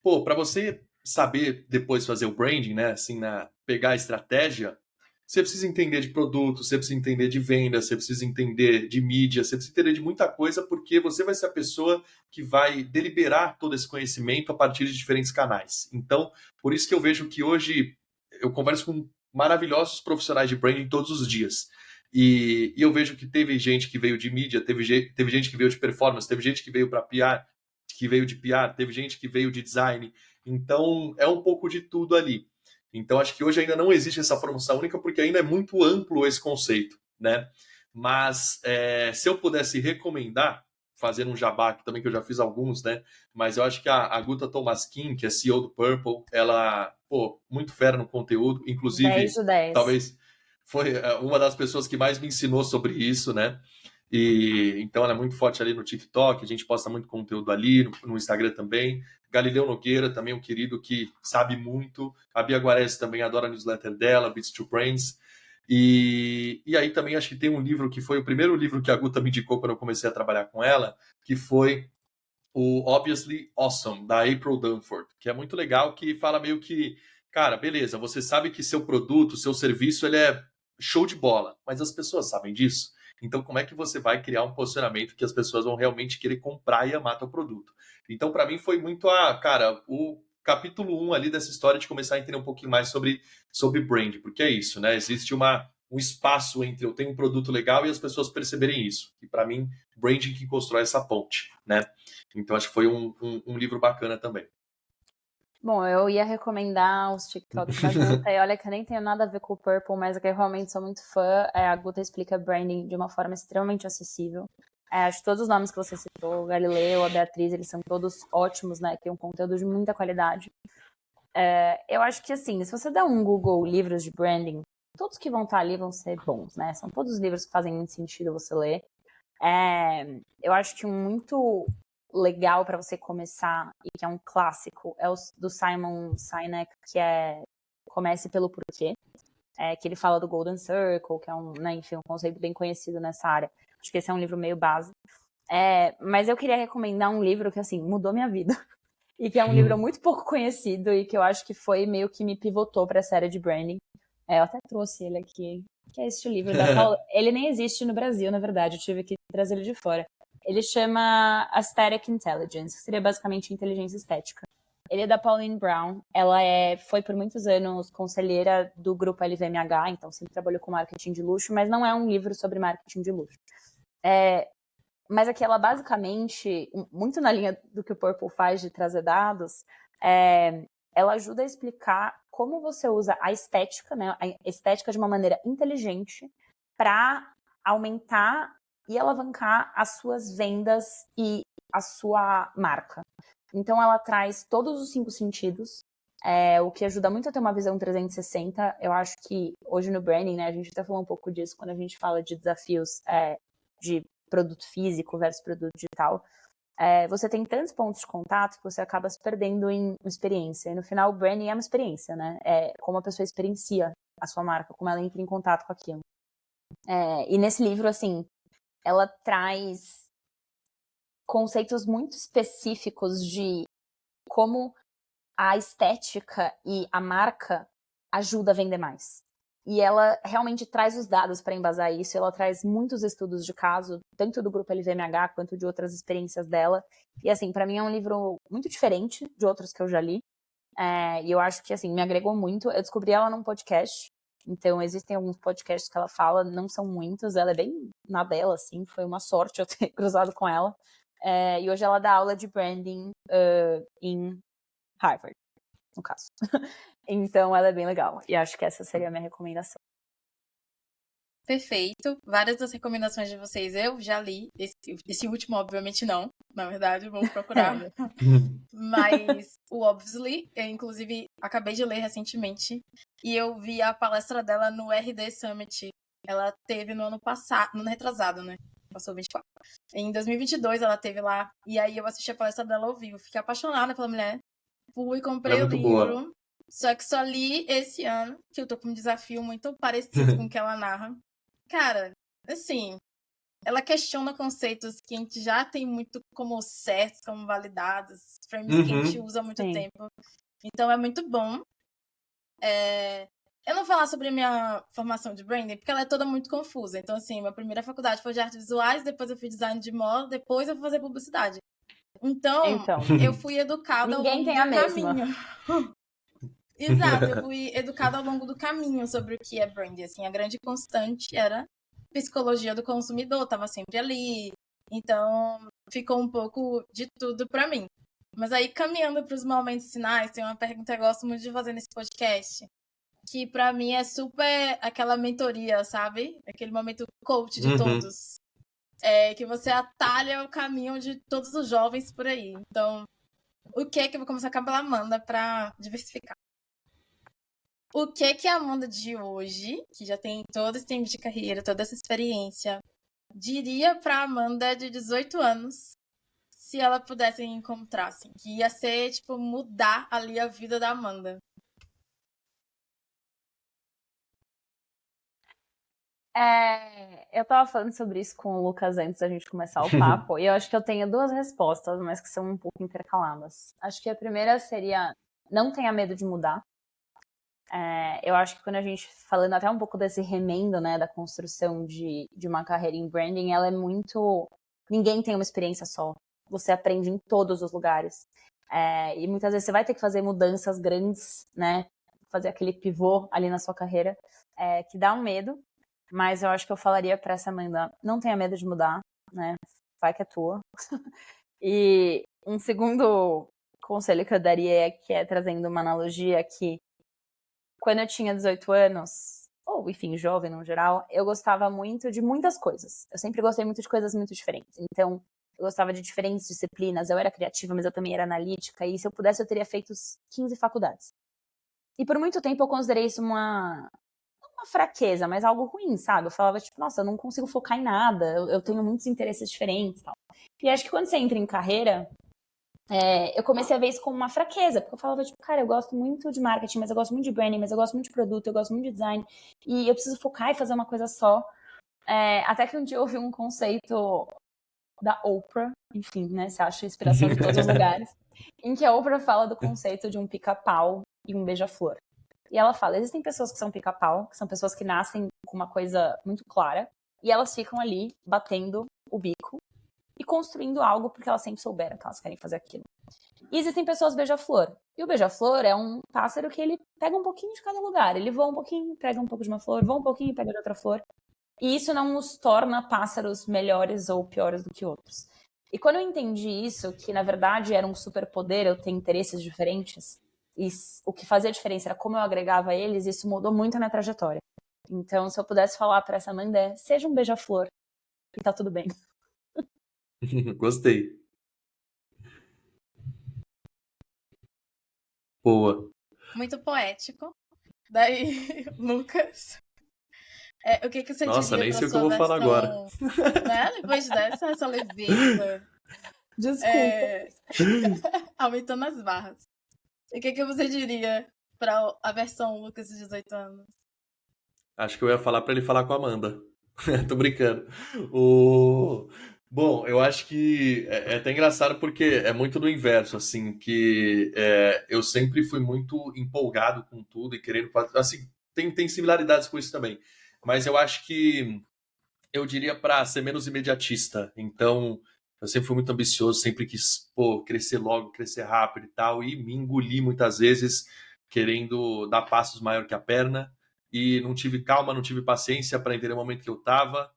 Pô, para você saber depois fazer o branding, né? Assim, pegar a estratégia, você precisa entender de produto, você precisa entender de venda, você precisa entender de mídia, você precisa entender de muita coisa, porque você vai ser a pessoa que vai deliberar todo esse conhecimento a partir de diferentes canais. Então, por isso que eu vejo que hoje eu converso com maravilhosos profissionais de branding todos os dias. E eu vejo que teve gente que veio de mídia, teve gente que veio de performance, teve gente que veio para PR, que veio de PR, teve gente que veio de design. Então, é um pouco de tudo ali. Então, acho que hoje ainda não existe essa formação única, porque ainda é muito amplo esse conceito, né? Mas, se eu pudesse recomendar, fazer um jabá, que também que eu já fiz alguns, né? Mas eu acho que a Guta Tomaskin, que é CEO do Purple, ela, muito fera no conteúdo, inclusive, 10 de 10. talvez foi uma das pessoas que mais me ensinou sobre isso, né? E então ela é muito forte ali no TikTok, a gente posta muito conteúdo ali, no Instagram também. Galileu Nogueira, também um querido que sabe muito. A Bia Guarez também adora a newsletter dela, Beats to Brains. E aí também acho que tem um livro que foi o primeiro livro que a Guta me indicou quando eu comecei a trabalhar com ela, que foi o Obviously Awesome, da April Dunford, que é muito legal, que fala meio que, cara, beleza, você sabe que seu produto, seu serviço, ele é show de bola, mas as pessoas sabem disso? Então, como é que você vai criar um posicionamento que as pessoas vão realmente querer comprar e amar teu produto? Então, para mim, foi muito o capítulo 1 ali dessa história de começar a entender um pouquinho mais sobre brand, porque é isso, né? Existe um espaço entre eu tenho um produto legal e as pessoas perceberem isso. E para mim, branding que constrói essa ponte, né? Então, acho que foi um livro bacana também. Bom, eu ia recomendar os TikToks da Guta, e olha que eu nem tenho nada a ver com o Purple, mas é que eu realmente sou muito fã. A Guta explica branding de uma forma extremamente acessível. Acho que todos os nomes que você citou, o Galileu, a Beatriz, eles são todos ótimos, né? Tem um conteúdo de muita qualidade. Eu acho que, assim, se você der um Google livros de branding, todos que vão estar ali vão ser bons, né? São todos livros que fazem muito sentido você ler. Eu acho que um muito legal para você começar, e que é um clássico, é o do Simon Sinek, que é Comece pelo Porquê, que ele fala do Golden Circle, que é um conceito bem conhecido nessa área. Acho que esse é um livro meio base. Mas eu queria recomendar um livro que, assim, mudou minha vida. E que é um livro muito pouco conhecido e que eu acho que foi meio que me pivotou para essa área de branding. Eu até trouxe ele aqui, que é este livro da Paula. Ele nem existe no Brasil, na verdade, eu tive que trazer ele de fora. Ele chama Aesthetic Intelligence, que seria basicamente inteligência estética. Ele é da Pauline Brown, ela foi por muitos anos conselheira do grupo LVMH, então sempre trabalhou com marketing de luxo, mas não é um livro sobre marketing de luxo. Mas aqui ela basicamente, muito na linha do que o Purple faz de trazer dados, ela ajuda a explicar como você usa a estética, né, a estética de uma maneira inteligente para aumentar e alavancar as suas vendas e a sua marca. Então ela traz todos os 5 sentidos, o que ajuda muito a ter uma visão 360. Eu acho que hoje no branding, né, a gente até falou um pouco disso quando a gente fala de desafios de produto físico versus produto digital, você tem tantos pontos de contato que você acaba se perdendo em experiência. E no final, o branding é uma experiência, né? É como a pessoa experiencia a sua marca, como ela entra em contato com aquilo. E nesse livro, assim, ela traz conceitos muito específicos de como a estética e a marca ajuda a vender mais. E ela realmente traz os dados para embasar isso, ela traz muitos estudos de caso, tanto do grupo LVMH quanto de outras experiências dela. E assim, para mim é um livro muito diferente de outros que eu já li. E eu acho que assim, me agregou muito. Eu descobri ela num podcast, então existem alguns podcasts que ela fala, não são muitos, ela é bem na dela, assim, foi uma sorte eu ter cruzado com ela. E hoje ela dá aula de branding em Harvard, no caso. Então, ela é bem legal. E acho que essa seria a minha recomendação. Perfeito. Várias das recomendações de vocês eu já li. Esse último, obviamente, não. Na verdade, vou procurar. Mas o Obviously, eu, inclusive, acabei de ler recentemente. E eu vi a palestra dela no RD Summit. Ela teve no ano passado, no ano retrasado, né? Passou 24. Em 2022 ela teve lá. E aí eu assisti a palestra dela ao vivo. Fiquei apaixonada pela mulher. Fui, comprei o livro. Boa. Só que só li esse ano, que eu tô com um desafio muito parecido com o que ela narra. Cara, assim, ela questiona conceitos que a gente já tem muito como certos, como validados, frames que a gente usa há muito tempo. Então é muito bom. Eu não vou falar sobre a minha formação de branding, porque ela é toda muito confusa. Então, assim, minha primeira faculdade foi de artes visuais, depois eu fiz design de moda, depois eu fui fazer publicidade. Então eu fui educada ao longo do caminho. Exato, eu fui educada ao longo do caminho sobre o que é branding. Assim, a grande constante era psicologia do consumidor, tava sempre ali. Então, ficou um pouco de tudo pra mim. Mas aí, caminhando para os momentos finais, tem uma pergunta que eu gosto muito de fazer nesse podcast, que pra mim é super aquela mentoria, sabe? Aquele momento coach de todos. Que você atalha o caminho de todos os jovens por aí. Então, o que é que eu vou começar pela Amanda pra diversificar? O que a Amanda de hoje, que já tem todo esse tempo de carreira, toda essa experiência, diria pra Amanda de 18 anos se ela pudesse encontrar, assim, que ia ser, tipo, mudar ali a vida da Amanda? Eu tava falando sobre isso com o Lucas antes da gente começar o papo, e eu acho que eu tenho 2 respostas, mas que são um pouco intercaladas. Acho que a primeira seria, não tenha medo de mudar. Eu acho que quando a gente, falando até um pouco desse remendo, né, da construção de uma carreira em branding, ela é muito... Ninguém tem uma experiência só. Você aprende em todos os lugares. E muitas vezes você vai ter que fazer mudanças grandes, né, fazer aquele pivô ali na sua carreira, que dá um medo, mas eu acho que eu falaria para essa Amanda, não tenha medo de mudar, né, vai que é tua. E um segundo conselho que eu daria que é trazendo uma analogia que quando eu tinha 18 anos, ou enfim, jovem no geral, eu gostava muito de muitas coisas. Eu sempre gostei muito de coisas muito diferentes. Então, eu gostava de diferentes disciplinas. Eu era criativa, mas eu também era analítica. E se eu pudesse, eu teria feito 15 faculdades. E por muito tempo eu considerei isso uma fraqueza, mas algo ruim, sabe? Eu falava, tipo, nossa, eu não consigo focar em nada. Eu tenho muitos interesses diferentes e tal. E acho que quando você entra em carreira... eu comecei a ver isso como uma fraqueza, porque eu falava, tipo, cara, eu gosto muito de marketing, mas eu gosto muito de branding, mas eu gosto muito de produto, eu gosto muito de design, e eu preciso focar e fazer uma coisa só. Até que um dia eu ouvi um conceito da Oprah, enfim, né? Você acha inspiração de todos os lugares, em que a Oprah fala do conceito de um pica-pau e um beija-flor. E ela fala, existem pessoas que são pica-pau, que são pessoas que nascem com uma coisa muito clara, e elas ficam ali batendo o bico e construindo algo porque elas sempre souberam que elas querem fazer aquilo. E existem pessoas beija-flor. E o beija-flor é um pássaro que ele pega um pouquinho de cada lugar. Ele voa um pouquinho, pega um pouco de uma flor, voa um pouquinho e pega de outra flor. E isso não os torna pássaros melhores ou piores do que outros. E quando eu entendi isso, que na verdade era um superpoder eu ter interesses diferentes, e o que fazia a diferença era como eu agregava eles, isso mudou muito a minha trajetória. Então, se eu pudesse falar para essa Amanda, seja um beija-flor e tá tudo bem. Gostei. Boa. Muito poético. Daí, Lucas, o que você Nossa, diria nem para sei o que eu sua vou falar agora. versão, né? Depois dessa, essa leveza, Desculpa. aumentando as barras. O que você diria para a versão Lucas de 18 anos? Acho que eu ia falar pra ele falar com a Amanda. Tô brincando. Bom, eu acho que é até engraçado porque é muito do inverso, assim, que eu sempre fui muito empolgado com tudo e querendo... Assim, tem similaridades com isso também. Mas eu acho que eu diria para ser menos imediatista. Então, eu sempre fui muito ambicioso, sempre quis, crescer logo, crescer rápido e tal, e me engoli muitas vezes querendo dar passos maior que a perna, e não tive calma, não tive paciência para entender o momento que eu estava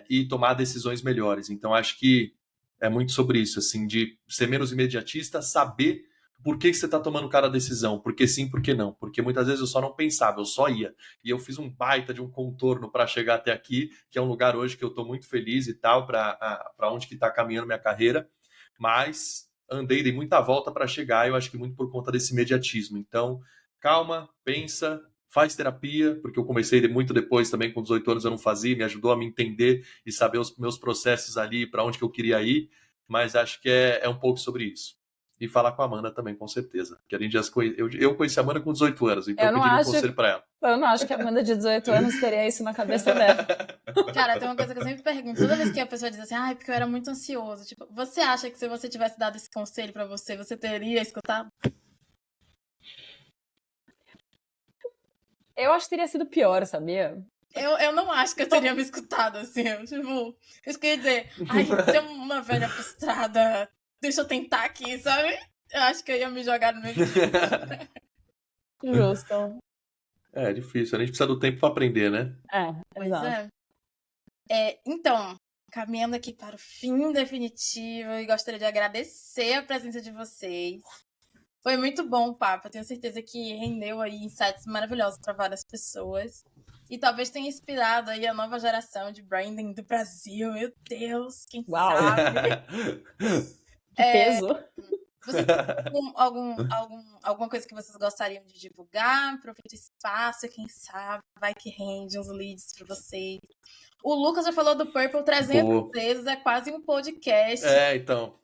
e tomar decisões melhores. Então, acho que é muito sobre isso, assim, de ser menos imediatista, saber por que você está tomando cada decisão, porque sim, por que não, porque muitas vezes eu só não pensava, eu só ia, e eu fiz um baita de um contorno para chegar até aqui, que é um lugar hoje que eu estou muito feliz e tal, para onde que está caminhando minha carreira, mas dei muita volta para chegar, eu acho que muito por conta desse imediatismo. Então, calma, pensa, faz terapia, porque eu comecei muito depois também, com 18 anos eu não fazia, me ajudou a me entender e saber os meus processos ali, para onde que eu queria ir, mas acho que é um pouco sobre isso. E falar com a Amanda também, com certeza. Que a gente já eu conheci a Amanda com 18 anos, então eu pedi um conselho pra ela. Eu não acho que a Amanda de 18 anos teria isso na cabeça dela. Cara, tem uma coisa que eu sempre pergunto, toda vez que a pessoa diz assim, porque eu era muito ansioso. Tipo, você acha que se você tivesse dado esse conselho pra você, você teria escutado? Eu acho que teria sido pior, sabia? Eu não acho que eu teria me escutado assim. Isso quer dizer, tem uma velha frustrada, deixa eu tentar aqui, sabe? Eu acho que eu ia me jogar no meio. Justo. É difícil, a gente precisa do tempo pra aprender, né? Pois Exato. Então, caminhando aqui para o fim definitivo, e gostaria de agradecer a presença de vocês. Foi muito bom o papo, eu tenho certeza que rendeu aí insights maravilhosos para várias pessoas. E talvez tenha inspirado aí a nova geração de branding do Brasil. Meu Deus, quem sabe? Que peso. Você tem alguma coisa que vocês gostariam de divulgar? Aproveita o espaço, quem sabe, vai que rende uns leads para vocês. O Lucas já falou do Purple 300 vezes, é quase um podcast. Então.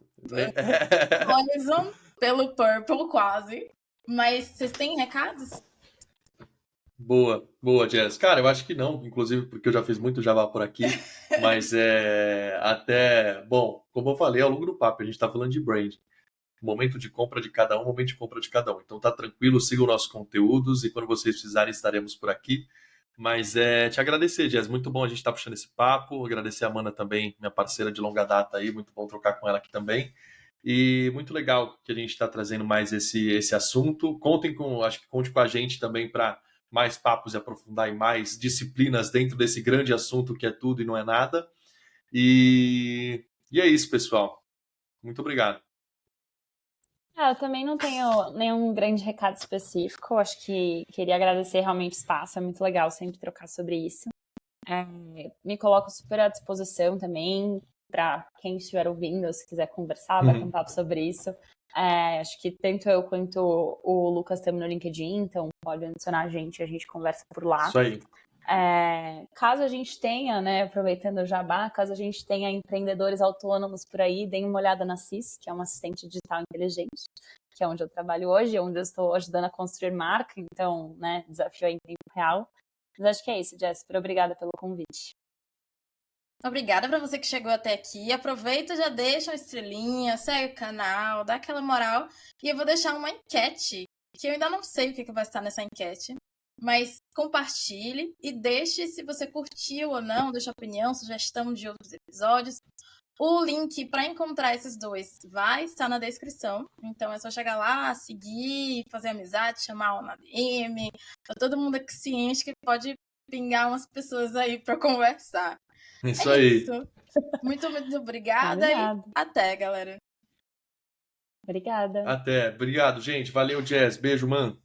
Horizon pelo Purple, quase. Mas vocês têm recados? Boa, Jess. Cara, eu acho que não, inclusive porque eu já fiz muito Java por aqui, mas bom, como eu falei ao longo do papo, a gente tá falando de brand. Momento de compra de cada um, momento de compra de cada um. Então tá tranquilo, sigam nossos conteúdos e quando vocês precisarem estaremos por aqui. Mas te agradecer, Jess, muito bom a gente estar puxando esse papo, agradecer a Amanda também, minha parceira de longa data aí, muito bom trocar com ela aqui também. E muito legal que a gente está trazendo mais esse assunto. Acho que conte com a gente também para mais papos e aprofundar em mais disciplinas dentro desse grande assunto que é tudo e não é nada. E é isso, pessoal. Muito obrigado. Eu também não tenho nenhum grande recado específico. Acho que queria agradecer realmente o espaço. É muito legal sempre trocar sobre isso. Me coloco super à disposição também para quem estiver ouvindo, se quiser conversar, bater um papo sobre isso. Acho que tanto eu quanto o Lucas estamos no LinkedIn, então pode adicionar a gente conversa por lá. Isso aí. Caso a gente tenha, né, aproveitando o jabá, caso a gente tenha empreendedores autônomos por aí, deem uma olhada na CIS, que é uma assistente digital inteligente, que é onde eu trabalho hoje, onde eu estou ajudando a construir marca, então, né, desafio aí em tempo real. Mas acho que é isso, Jéssica. Obrigada pelo convite. Obrigada para você que chegou até aqui. Aproveita, já deixa uma estrelinha, segue o canal, dá aquela moral. E eu vou deixar uma enquete, que eu ainda não sei o que vai estar nessa enquete. Mas compartilhe e deixe se você curtiu ou não, deixa opinião, sugestão de outros episódios. O link para encontrar esses dois vai estar na descrição. Então é só chegar lá, seguir, fazer amizade, chamar uma DM. Tá todo mundo aqui ciente que pode pingar umas pessoas aí para conversar. Isso É aí. isso. Muito obrigada Obrigada. e até, galera. Obrigada. Até. Obrigado, gente. Valeu, Jazz. Beijo, mano.